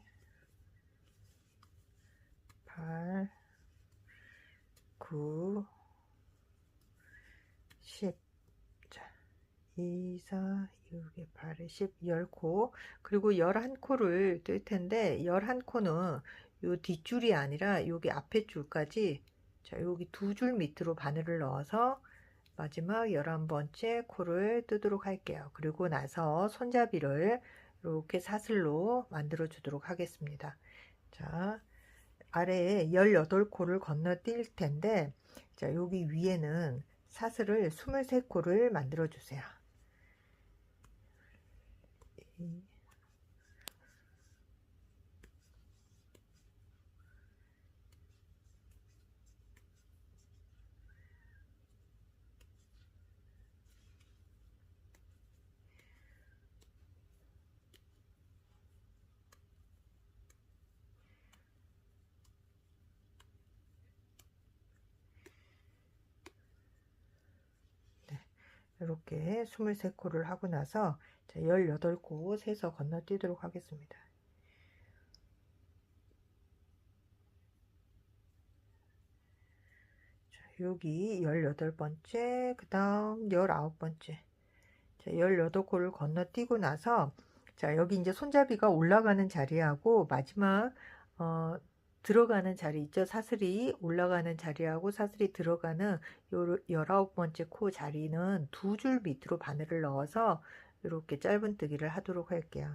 8 9 10 자, 2, 4, 6, 8, 10, 10코. 그리고 11코를 뜰 텐데 11코는 요 뒷줄이 아니라 여기 앞에 줄까지, 자, 여기 두 줄 밑으로 바늘을 넣어서 마지막 11번째 코를 뜨도록 할게요. 그리고 나서 손잡이를 이렇게 사슬로 만들어 주도록 하겠습니다. 자, 아래에 18코를 건너뛸 텐데, 자, 여기 위에는 사슬을 23코를 만들어 주세요. 이렇게 23코를 하고 나서 18코 세서 건너뛰도록 하겠습니다. 자, 여기 18번째, 그 다음 19번째. 자, 18코를 건너뛰고 나서, 자, 여기 이제 손잡이가 올라가는 자리하고 마지막 들어가는 자리 있죠. 사슬이 올라가는 자리하고 사슬이 들어가는 요 19번째 코 자리는 두 줄 밑으로 바늘을 넣어서 이렇게 짧은뜨기를 하도록 할게요.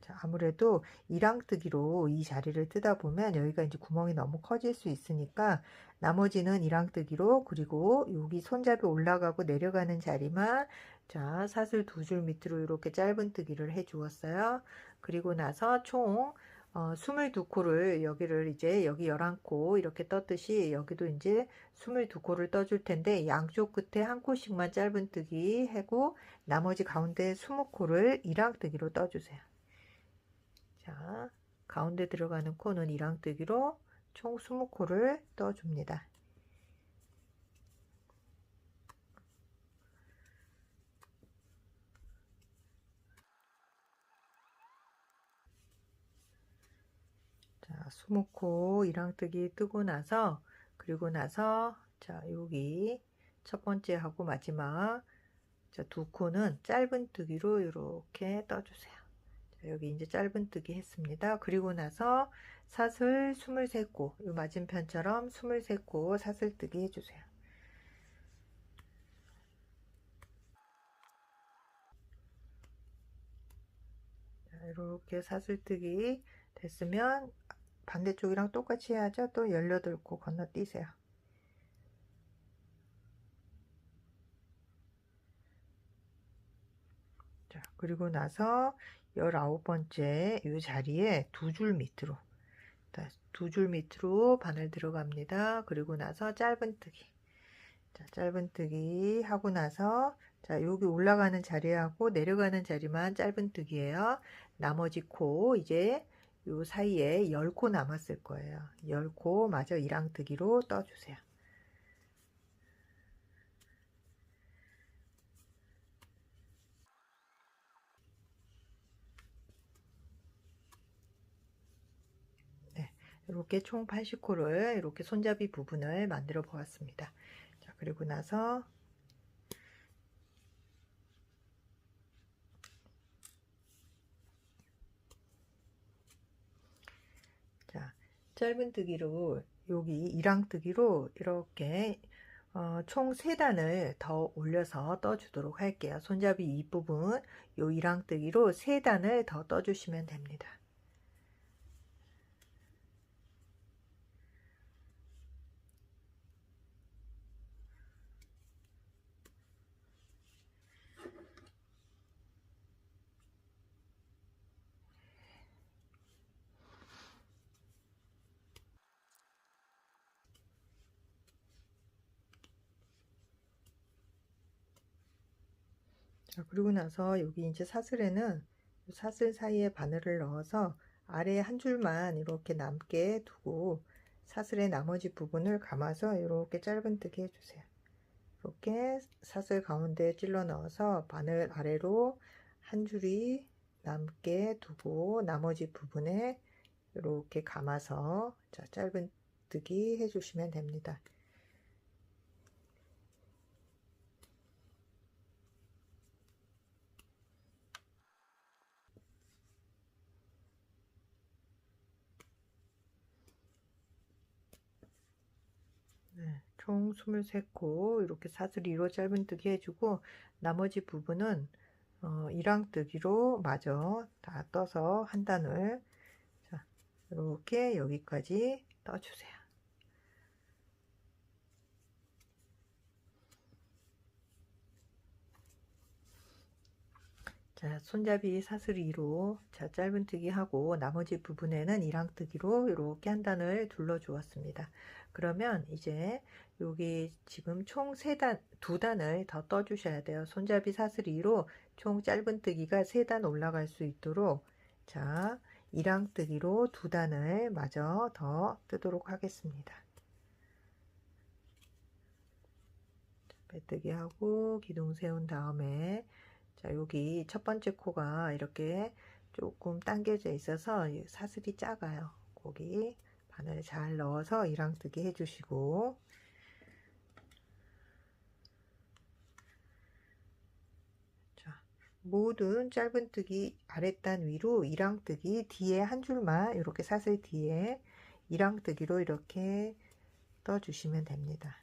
자, 아무래도 일항뜨기로 이 자리를 뜨다 보면 여기가 이제 구멍이 너무 커질 수 있으니까 나머지는 일항뜨기로, 그리고 여기 손잡이 올라가고 내려가는 자리만, 자, 사슬 두 줄 밑으로 이렇게 짧은뜨기를 해 주었어요. 그리고 나서 총 22코를 여기를 이제 여기 11코 이렇게 떴듯이 여기도 이제 22코를 떠줄 텐데, 양쪽 끝에 한 코씩만 짧은뜨기 하고 나머지 가운데 20코를 일항뜨기로 떠주세요. 자, 가운데 들어가는 코는 일항뜨기로 총 20코를 떠줍니다. 자, 20코 일항뜨기 뜨고 나서, 그리고 나서 자, 여기 첫 번째 하고 마지막, 자, 두 코는 짧은뜨기로 이렇게 떠주세요. 자, 여기 이제 짧은뜨기 했습니다. 그리고 나서 사슬 23코, 이 맞은편처럼 23코 사슬뜨기 해주세요. 자, 이렇게 사슬뜨기 됐으면 반대쪽이랑 똑같이 해야죠. 또 18코 건너뛰세요. 자, 그리고 나서 19번째 이 자리에 두 줄 밑으로, 두 줄 밑으로 바늘 들어갑니다. 그리고 나서 짧은뜨기. 자, 짧은뜨기 하고 나서, 자, 여기 올라가는 자리하고 내려가는 자리만 짧은뜨기예요. 나머지 코 이제 요 사이에 10코 남았을 거예요. 10코 마저 일항뜨기로 떠주세요. 네, 이렇게 총 80코를 이렇게 손잡이 부분을 만들어 보았습니다. 자, 그리고 나서 자, 짧은뜨기로 여기 일항뜨기로 이렇게 총 3단을 더 올려서 떠주도록 할게요. 손잡이 이 부분 요 일항뜨기로 3단을 더 떠주시면 됩니다. 자, 그리고 나서 여기 이제 사슬에는 사슬 사이에 바늘을 넣어서 아래에 한 줄만 이렇게 남게 두고 사슬의 나머지 부분을 감아서 이렇게 짧은뜨기 해주세요. 이렇게 사슬 가운데 찔러 넣어서 바늘 아래로 한 줄이 남게 두고 나머지 부분에 이렇게 감아서, 자, 짧은뜨기 해주시면 됩니다. 총 23코 이렇게 사슬 2로 짧은뜨기 해주고 나머지 부분은 일항뜨기로 마저 다 떠서 한 단을 자, 이렇게 여기까지 떠주세요. 자, 손잡이 사슬 2로 자, 짧은뜨기 하고 나머지 부분에는 일항뜨기로 이렇게 한 단을 둘러 주었습니다. 그러면 이제 여기 지금 총 3단, 2단을 더 떠 주셔야 돼요. 손잡이 사슬 2로 총 짧은뜨기가 3단 올라갈 수 있도록 자, 일항뜨기로 2단을 마저 더 뜨도록 하겠습니다. 빼뜨기 하고 기둥 세운 다음에 자, 여기 첫 번째 코가 이렇게 조금 당겨져 있어서 사슬이 작아요. 거기 바늘 잘 넣어서 일항뜨기 해주시고 자, 모든 짧은뜨기 아랫단 위로 일항뜨기 뒤에 한 줄만 이렇게 사슬 뒤에 일항뜨기로 이렇게 떠주시면 됩니다.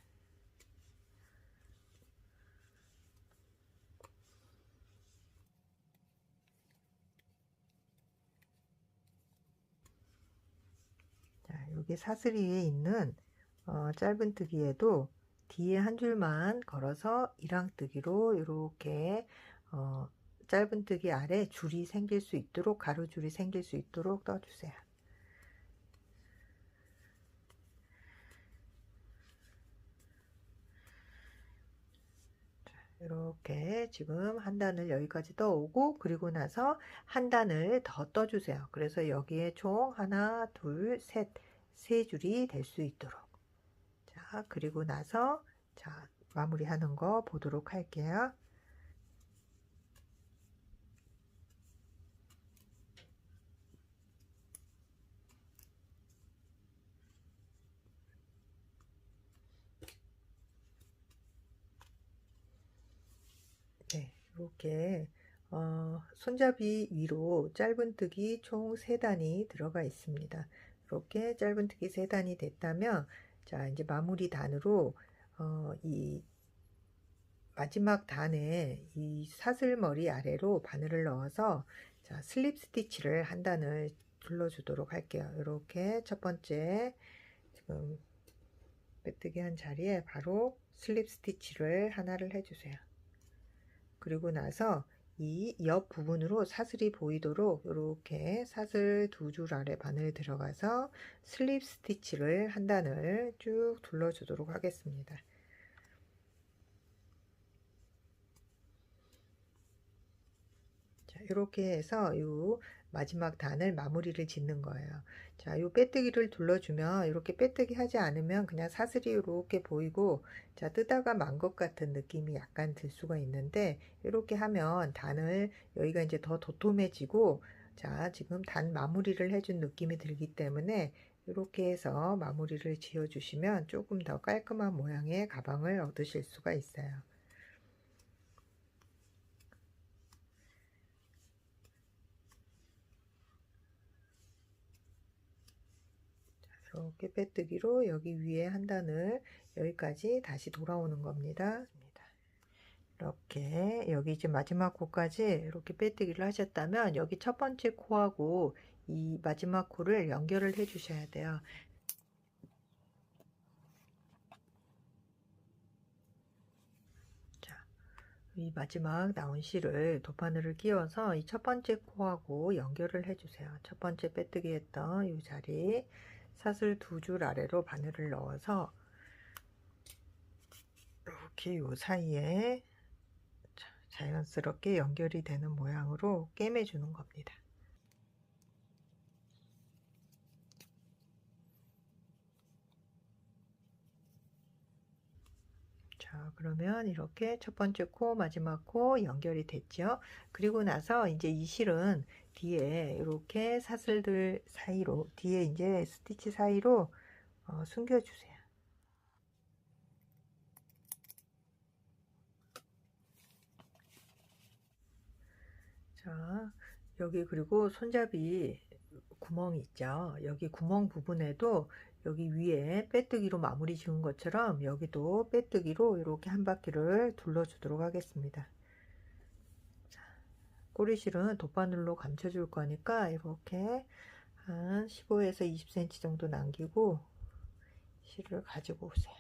여기 사슬 위에 있는 짧은뜨기에도 뒤에 한 줄만 걸어서 일항뜨기로 이렇게 짧은뜨기 아래 줄이 생길 수 있도록 가로줄이 생길 수 있도록 떠주세요. 이렇게 지금 한 단을 여기까지 떠오고 그리고 나서 한 단을 더 떠주세요. 그래서 여기에 총 하나, 둘, 셋, 세 줄이 될 수 있도록 자 그리고 나서 자 마무리하는 거 보도록 할게요. 네, 이렇게 손잡이 위로 짧은뜨기 총 3단이 들어가 있습니다. 이렇게 짧은뜨기 3단이 됐다면 자 이제 마무리 단으로 이 마지막 단에 이 사슬머리 아래로 바늘을 넣어서 자 슬립 스티치를 한 단을 둘러주도록 할게요. 이렇게 첫 번째 지금 빼뜨기 한 자리에 바로 슬립 스티치를 하나를 해주세요. 그리고 나서 이 옆 부분으로 사슬이 보이도록 이렇게 사슬 2줄 아래 바늘 들어가서 슬립 스티치를 한 단을 쭉 둘러주도록 하겠습니다. 자, 이렇게 해서 이 마지막 단을 마무리를 짓는 거예요. 자, 이 빼뜨기를 둘러주면 이렇게 빼뜨기 하지 않으면 그냥 사슬이 이렇게 보이고 자, 뜨다가 만 것 같은 느낌이 약간 들 수가 있는데 이렇게 하면 단을 여기가 이제 더 도톰해지고 자, 지금 단 마무리를 해준 느낌이 들기 때문에 이렇게 해서 마무리를 지어 주시면 조금 더 깔끔한 모양의 가방을 얻으실 수가 있어요. 이렇게 빼뜨기로 여기 위에 한 단을 여기까지 다시 돌아오는 겁니다. 이렇게 여기 이제 마지막 코까지 이렇게 빼뜨기를 하셨다면 여기 첫 번째 코하고 이 마지막 코를 연결을 해 주셔야 돼요. 자, 이 마지막 나온 실을 도바늘을 끼워서 이 첫 번째 코하고 연결을 해 주세요. 첫 번째 빼뜨기 했던 이 자리 사슬 2줄 아래로 바늘을 넣어서 이렇게 요 사이에 자연스럽게 연결이 되는 모양으로 꿰매주는 겁니다. 자, 그러면 이렇게 첫 번째 코, 마지막 코 연결이 됐죠. 그리고 나서 이제 이 실은 뒤에 이렇게 사슬들 사이로, 뒤에 이제 스티치 사이로 숨겨주세요. 자, 여기 그리고 손잡이 구멍이 있죠. 여기 구멍 부분에도 여기 위에 빼뜨기로 마무리 지은 것처럼 여기도 빼뜨기로 이렇게 한 바퀴를 둘러주도록 하겠습니다. 꼬리실은 돗바늘로 감춰줄 거니까 이렇게 한 15에서 20cm 정도 남기고 실을 가지고 오세요.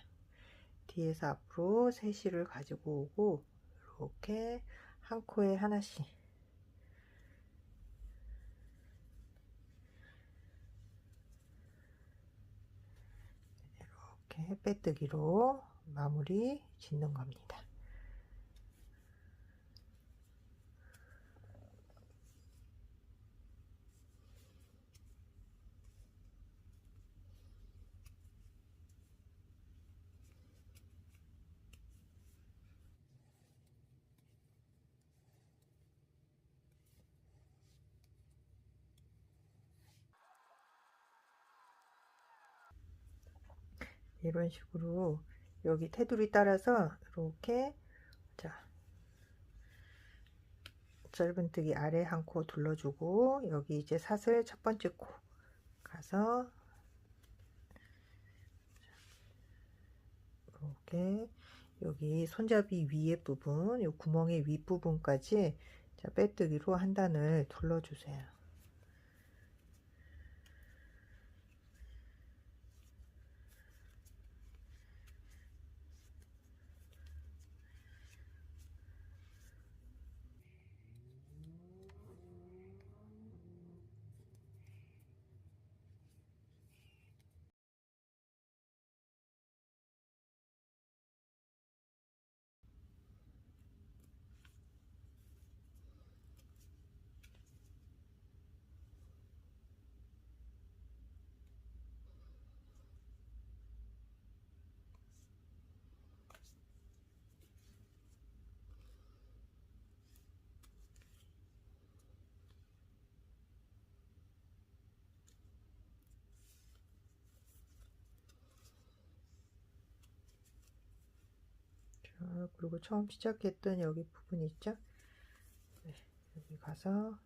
뒤에서 앞으로 세 실을 가지고 오고 이렇게 한 코에 하나씩 이렇게 빼뜨기로 마무리 짓는 겁니다. 이런 식으로 여기 테두리 따라서 이렇게 자 짧은뜨기 아래 한 코 둘러주고 여기 이제 사슬 첫 번째 코 가서 이렇게 여기 손잡이 위에 부분 요 구멍의 윗부분까지 자 빼뜨기로 한 단을 둘러주세요. 자, 그리고 처음 시작했던 여기 부분 있죠? 네, 여기 가서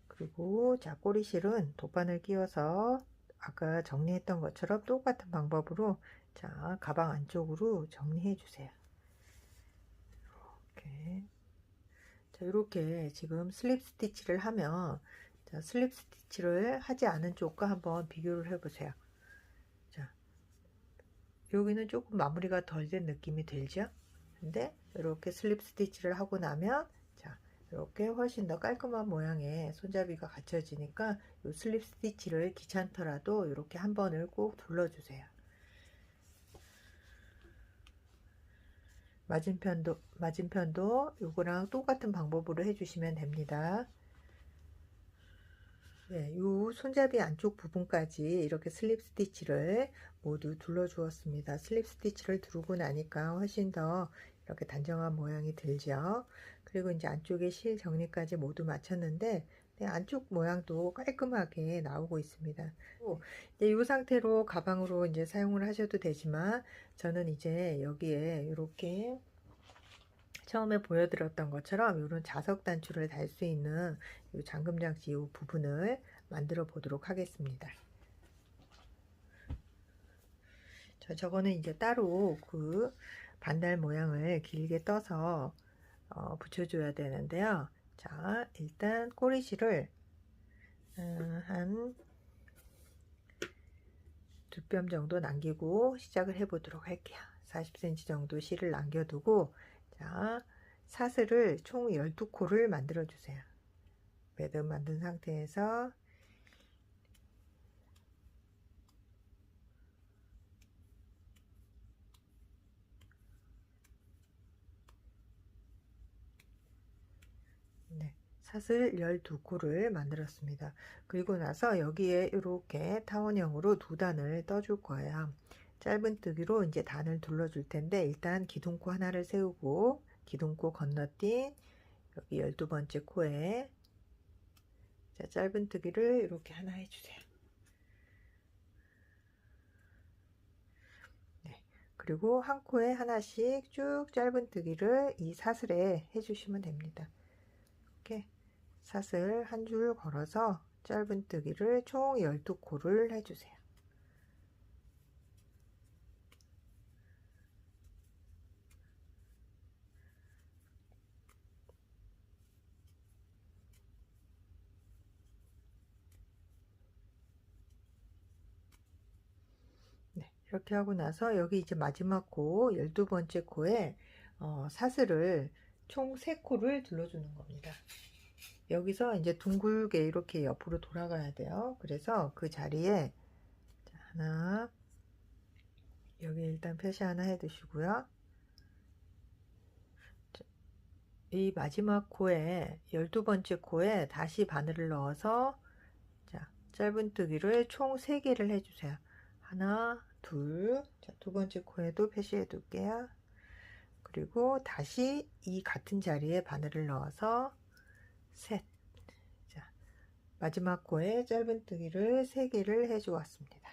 그리고 자 꼬리실은 돗바늘 끼워서 아까 정리했던 것처럼 똑같은 방법으로 자 가방 안쪽으로 정리해 주세요. 이렇게 자 이렇게 지금 슬립 스티치를 하면 자 슬립 스티치를 하지 않은 쪽과 한번 비교를 해 보세요. 자 여기는 조금 마무리가 덜 된 느낌이 들죠? 근데 이렇게 슬립 스티치를 하고 나면 자 이렇게 훨씬 더 깔끔한 모양의 손잡이가 갖춰지니까 이 슬립 스티치를 귀찮더라도 이렇게 한 번을 꼭 둘러주세요. 맞은편도 요거랑 똑같은 방법으로 해주시면 됩니다. 네, 요 손잡이 안쪽 부분까지 이렇게 슬립 스티치를 모두 둘러 주었습니다. 슬립 스티치를 두르고 나니까 훨씬 더 이렇게 단정한 모양이 들죠. 그리고 이제 안쪽에 실 정리까지 모두 마쳤는데 네, 안쪽 모양도 깔끔하게 나오고 있습니다. 이 상태로 가방으로 이제 사용을 하셔도 되지만 저는 이제 여기에 이렇게 처음에 보여드렸던 것처럼 이런 자석 단추를 달 수 있는 이 잠금 장치 이 부분을 만들어 보도록 하겠습니다. 저거는 이제 따로 그 반달 모양을 길게 떠서 붙여줘야 되는데요. 자, 일단 꼬리실을 한 2뼘 정도 남기고 시작을 해 보도록 할게요. 40cm 정도 실을 남겨두고 자 사슬을 총 12코를 만들어 주세요. 매듭 만든 상태에서 네, 사슬 12코를 만들었습니다. 그리고 나서 여기에 이렇게 타원형으로 2단을 떠줄 거예요. 짧은뜨기로 이제 단을 둘러줄 텐데, 일단 기둥코 하나를 세우고 기둥코 건너뛴 여기 12번째 코에 자, 짧은뜨기를 이렇게 하나 해주세요. 네. 그리고 한 코에 하나씩 쭉 짧은뜨기를 이 사슬에 해주시면 됩니다. 이렇게 사슬 한 줄 걸어서 짧은뜨기를 총 12코를 해주세요. 네, 이렇게 하고 나서 여기 이제 마지막 코 12번째 코에 사슬을 총 3코를 둘러주는 겁니다. 여기서 이제 둥글게 이렇게 옆으로 돌아가야 돼요. 그래서 그 자리에 하나, 여기 일단 표시 하나 해 두시고요. 이 마지막 코에 12번째 코에 다시 바늘을 넣어서 자, 짧은뜨기를 총 3개를 해주세요. 하나, 둘, 자, 두 번째 코에도 표시해 둘게요. 그리고 다시 이 같은 자리에 바늘을 넣어서 셋. 자, 마지막 코에 짧은뜨기를 3개를 해 주었습니다.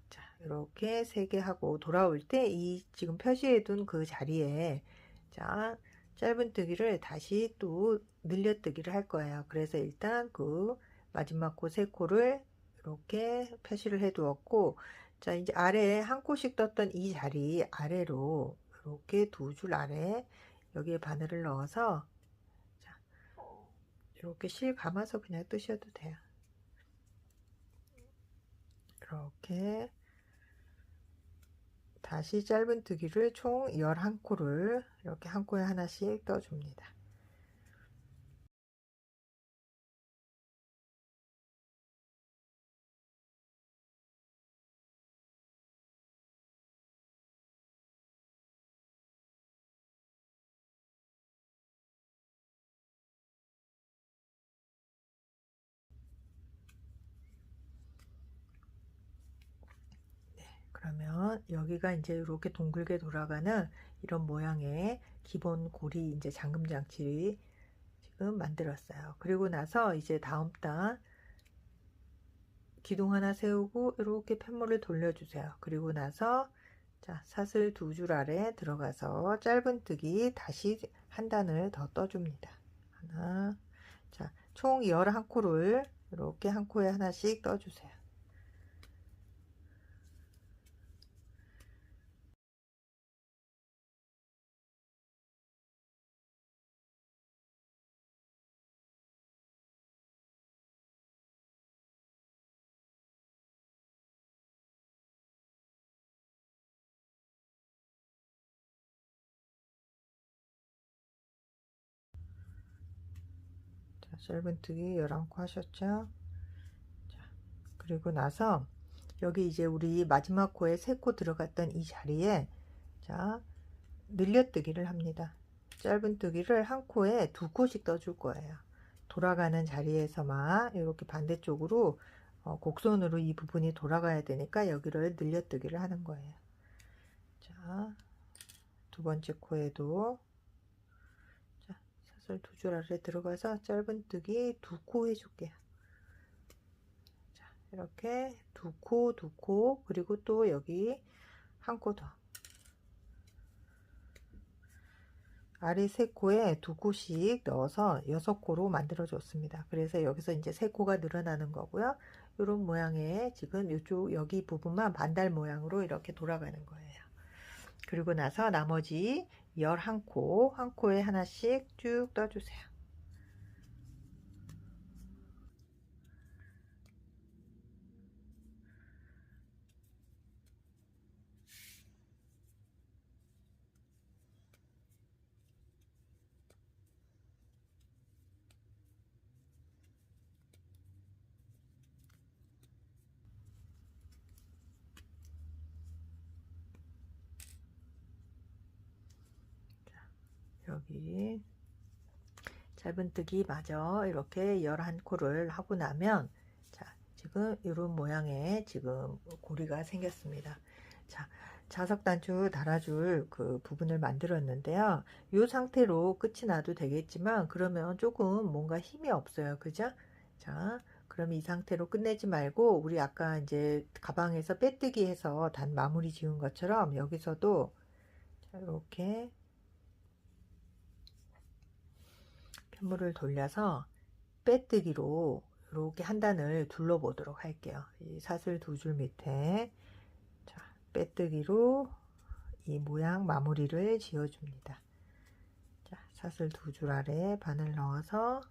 자, 이렇게 3개 하고 돌아올 때 이 지금 표시해 둔 그 자리에 자, 짧은뜨기를 다시 또 늘려뜨기를 할 거예요. 그래서 일단 그 마지막 코 3코를 이렇게 표시를 해 두었고, 자, 이제 아래에 한 코씩 떴던 이 자리 아래로 이렇게 2줄 아래 여기에 바늘을 넣어서 자, 이렇게 실 감아서 그냥 뜨셔도 돼요. 이렇게 다시 짧은뜨기를 총 11코를 이렇게 한 코에 하나씩 떠줍니다. 그러면 여기가 이제 이렇게 동글게 돌아가는 이런 모양의 기본 고리 이제 잠금 장치 지금 만들었어요. 그리고 나서 이제 다음 단 기둥 하나 세우고 이렇게 펜물을 돌려주세요. 그리고 나서 자, 사슬 2줄 아래 들어가서 짧은뜨기 다시 한 단을 더 떠줍니다. 하나, 자, 총 11코를 이렇게 한 코에 하나씩 떠주세요. 자, 짧은뜨기 11코 하셨죠? 자, 그리고 나서 여기 이제 우리 마지막 코에 3코 들어갔던 이 자리에 자, 늘려뜨기를 합니다. 짧은뜨기를 한 코에 2코씩 떠줄 거예요. 돌아가는 자리에서만 이렇게 반대쪽으로 곡선으로 이 부분이 돌아가야 되니까 여기를 늘려뜨기를 하는 거예요. 자, 두 번째 코에도 자, 사슬 2줄 아래 들어가서 짧은뜨기 2코 해줄게요. 자, 이렇게 2코, 2코, 그리고 또 여기 한 코 더. 아래 3코에 2코씩 넣어서 6코로 만들어 줬습니다. 그래서 여기서 이제 3코가 늘어나는 거고요. 이런 모양의 지금 이쪽 여기 부분만 반달 모양으로 이렇게 돌아가는 거예요. 그리고 나서 나머지 11코, 한 코에 하나씩 쭉 떠주세요. 여기 짧은뜨기 마저 이렇게 11코를 하고 나면 자, 지금 이런 모양의 지금 고리가 생겼습니다. 자, 자석 단추 달아줄 그 부분을 만들었는데요. 이 상태로 끝이 나도 되겠지만 그러면 조금 뭔가 힘이 없어요. 그죠? 자, 그럼 이 상태로 끝내지 말고 우리 아까 이제 가방에서 빼뜨기 해서 단 마무리 지은 것처럼 여기서도 자, 이렇게 편물을 돌려서 빼뜨기로 이렇게 한 단을 둘러 보도록 할게요. 이 사슬 두 줄 밑에 자, 빼뜨기로 이 모양 마무리를 지어 줍니다. 자, 사슬 두 줄 아래 바늘 넣어서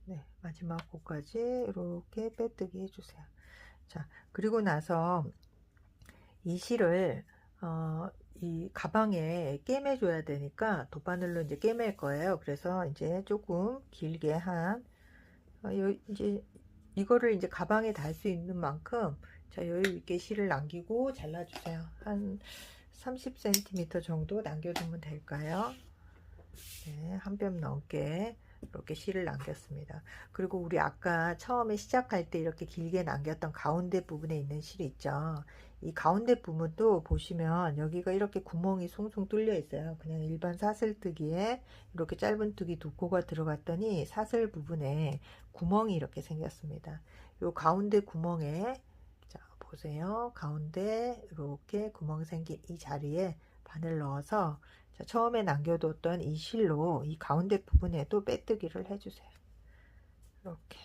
네, 마지막 코까지 이렇게 빼뜨기 해주세요. 자, 그리고 나서 이 실을 이 가방에 꿰매줘야 되니까 돗바늘로 이제 꿰맬 거예요. 그래서 이제 조금 길게 이제 이거를 이제 가방에 달 수 있는 만큼 자, 여유 있게 실을 남기고 잘라주세요. 한 30cm 정도 남겨두면 될까요? 네, 한 뼘 넘게 이렇게 실을 남겼습니다. 그리고 우리 아까 처음에 시작할 때 이렇게 길게 남겼던 가운데 부분에 있는 실 있죠. 이 가운데 부분도 보시면 여기가 이렇게 구멍이 숭숭 뚫려 있어요. 그냥 일반 사슬뜨기에 이렇게 짧은뜨기 두 코가 들어갔더니 사슬 부분에 구멍이 이렇게 생겼습니다. 이 가운데 구멍에 자 보세요. 가운데 이렇게 구멍 생긴 이 자리에 바늘 넣어서 자, 처음에 남겨뒀던 이 실로 이 가운데 부분에도 빼뜨기를 해주세요. 이렇게.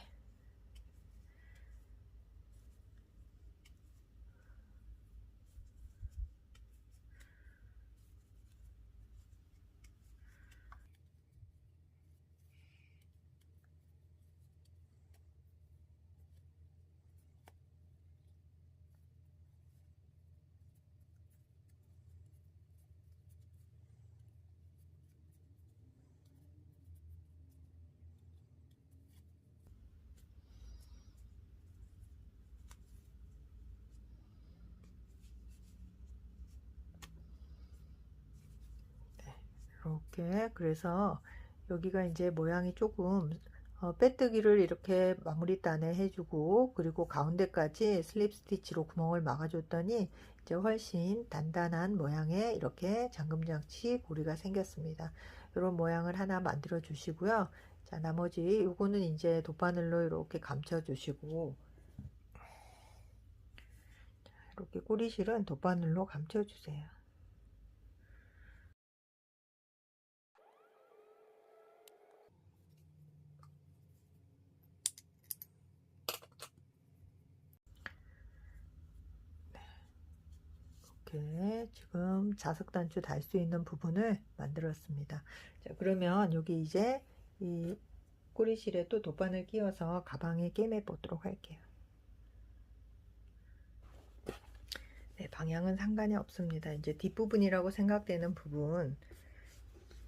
이렇게 그래서 여기가 이제 모양이 조금 빼뜨기를 이렇게 마무리 단에 해주고 그리고 가운데까지 슬립 스티치로 구멍을 막아줬더니 이제 훨씬 단단한 모양의 이렇게 잠금장치 고리가 생겼습니다. 이런 모양을 하나 만들어 주시고요. 자, 나머지 요거는 이제 돗바늘로 이렇게 감춰 주시고 이렇게 꼬리실은 돗바늘로 감춰 주세요. 이렇게 지금 자석 단추 달 수 있는 부분을 만들었습니다. 자, 그러면 여기 이제 이 꼬리실에 또 돗바늘 끼워서 가방에 꿰매 보도록 할게요. 네, 방향은 상관이 없습니다. 이제 뒷부분이라고 생각되는 부분.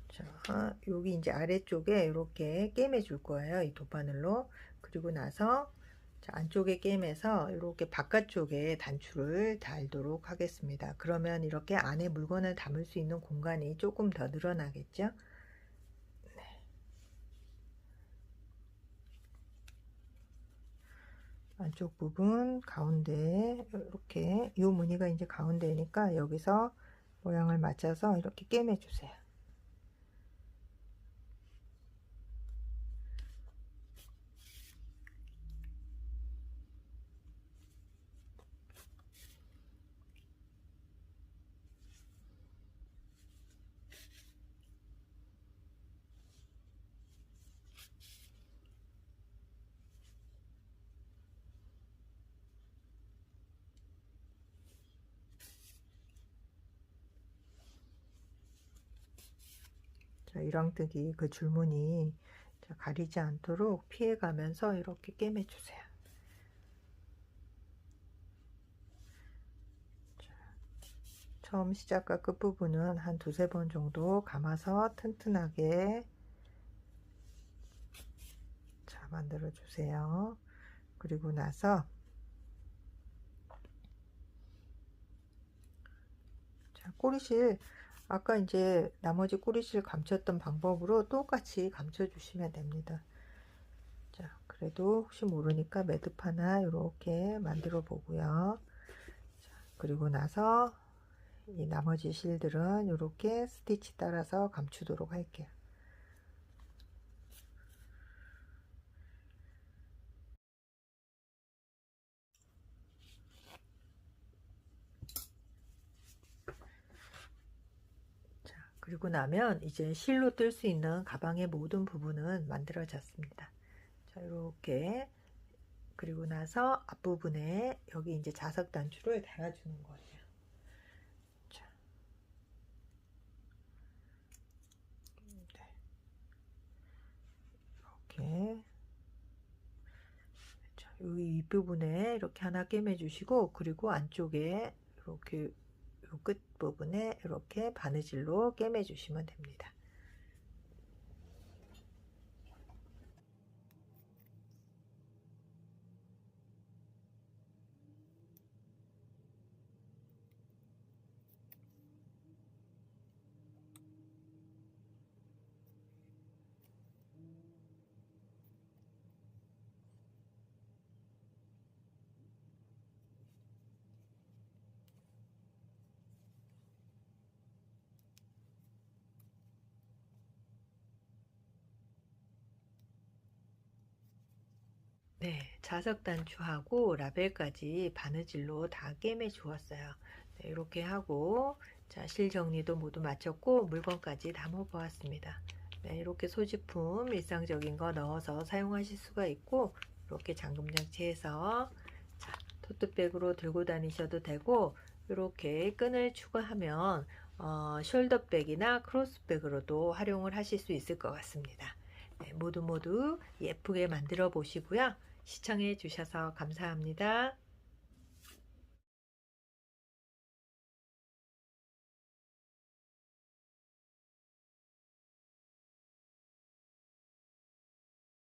자, 여기 이제 아래쪽에 이렇게 꿰매 줄 거예요. 이 돗바늘로. 그리고 나서 자, 안쪽에 꿰매서 이렇게 바깥쪽에 단추를 달도록 하겠습니다. 그러면 이렇게 안에 물건을 담을 수 있는 공간이 조금 더 늘어나겠죠? 안쪽 부분 가운데 이렇게 이 무늬가 이제 가운데니까 여기서 모양을 맞춰서 이렇게 꿰매 주세요. 자, 이랑뜨기 그 줄무늬 자, 가리지 않도록 피해가면서 이렇게 꿰매 주세요. 처음 시작과 끝부분은 한 두세 번 정도 감아서 튼튼하게 자 만들어 주세요. 그리고 나서 자 꼬리실 아까 이제 나머지 꼬리실 감췄던 방법으로 똑같이 감춰 주시면 됩니다. 자 그래도 혹시 모르니까 매듭 하나 이렇게 만들어 보고요. 자, 그리고 나서 이 나머지 실들은 이렇게 스티치 따라서 감추도록 할게요. 자, 그리고 나면 이제 실로 뜰 수 있는 가방의 모든 부분은 만들어졌습니다. 자, 이렇게 그리고 나서 앞부분에 여기 이제 자석 단추를 달아주는 거예요. 자, 이렇게 자, 여기 윗부분에 이렇게 하나 꿰매 주시고 그리고 안쪽에 이렇게 요 끝부분에 이렇게 바느질로 꿰매 주시면 됩니다. 네, 자석 단추하고 라벨까지 바느질로 다 꿰매 주었어요. 네, 이렇게 하고 자, 실 정리도 모두 마쳤고 물건까지 담아 보았습니다. 네, 이렇게 소지품 일상적인 거 넣어서 사용하실 수가 있고 이렇게 잠금 장치해서 자, 토트백으로 들고 다니셔도 되고 이렇게 끈을 추가하면 숄더백이나 크로스백으로도 활용을 하실 수 있을 것 같습니다. 네, 모두 예쁘게 만들어 보시고요. 시청해 주셔서 감사합니다.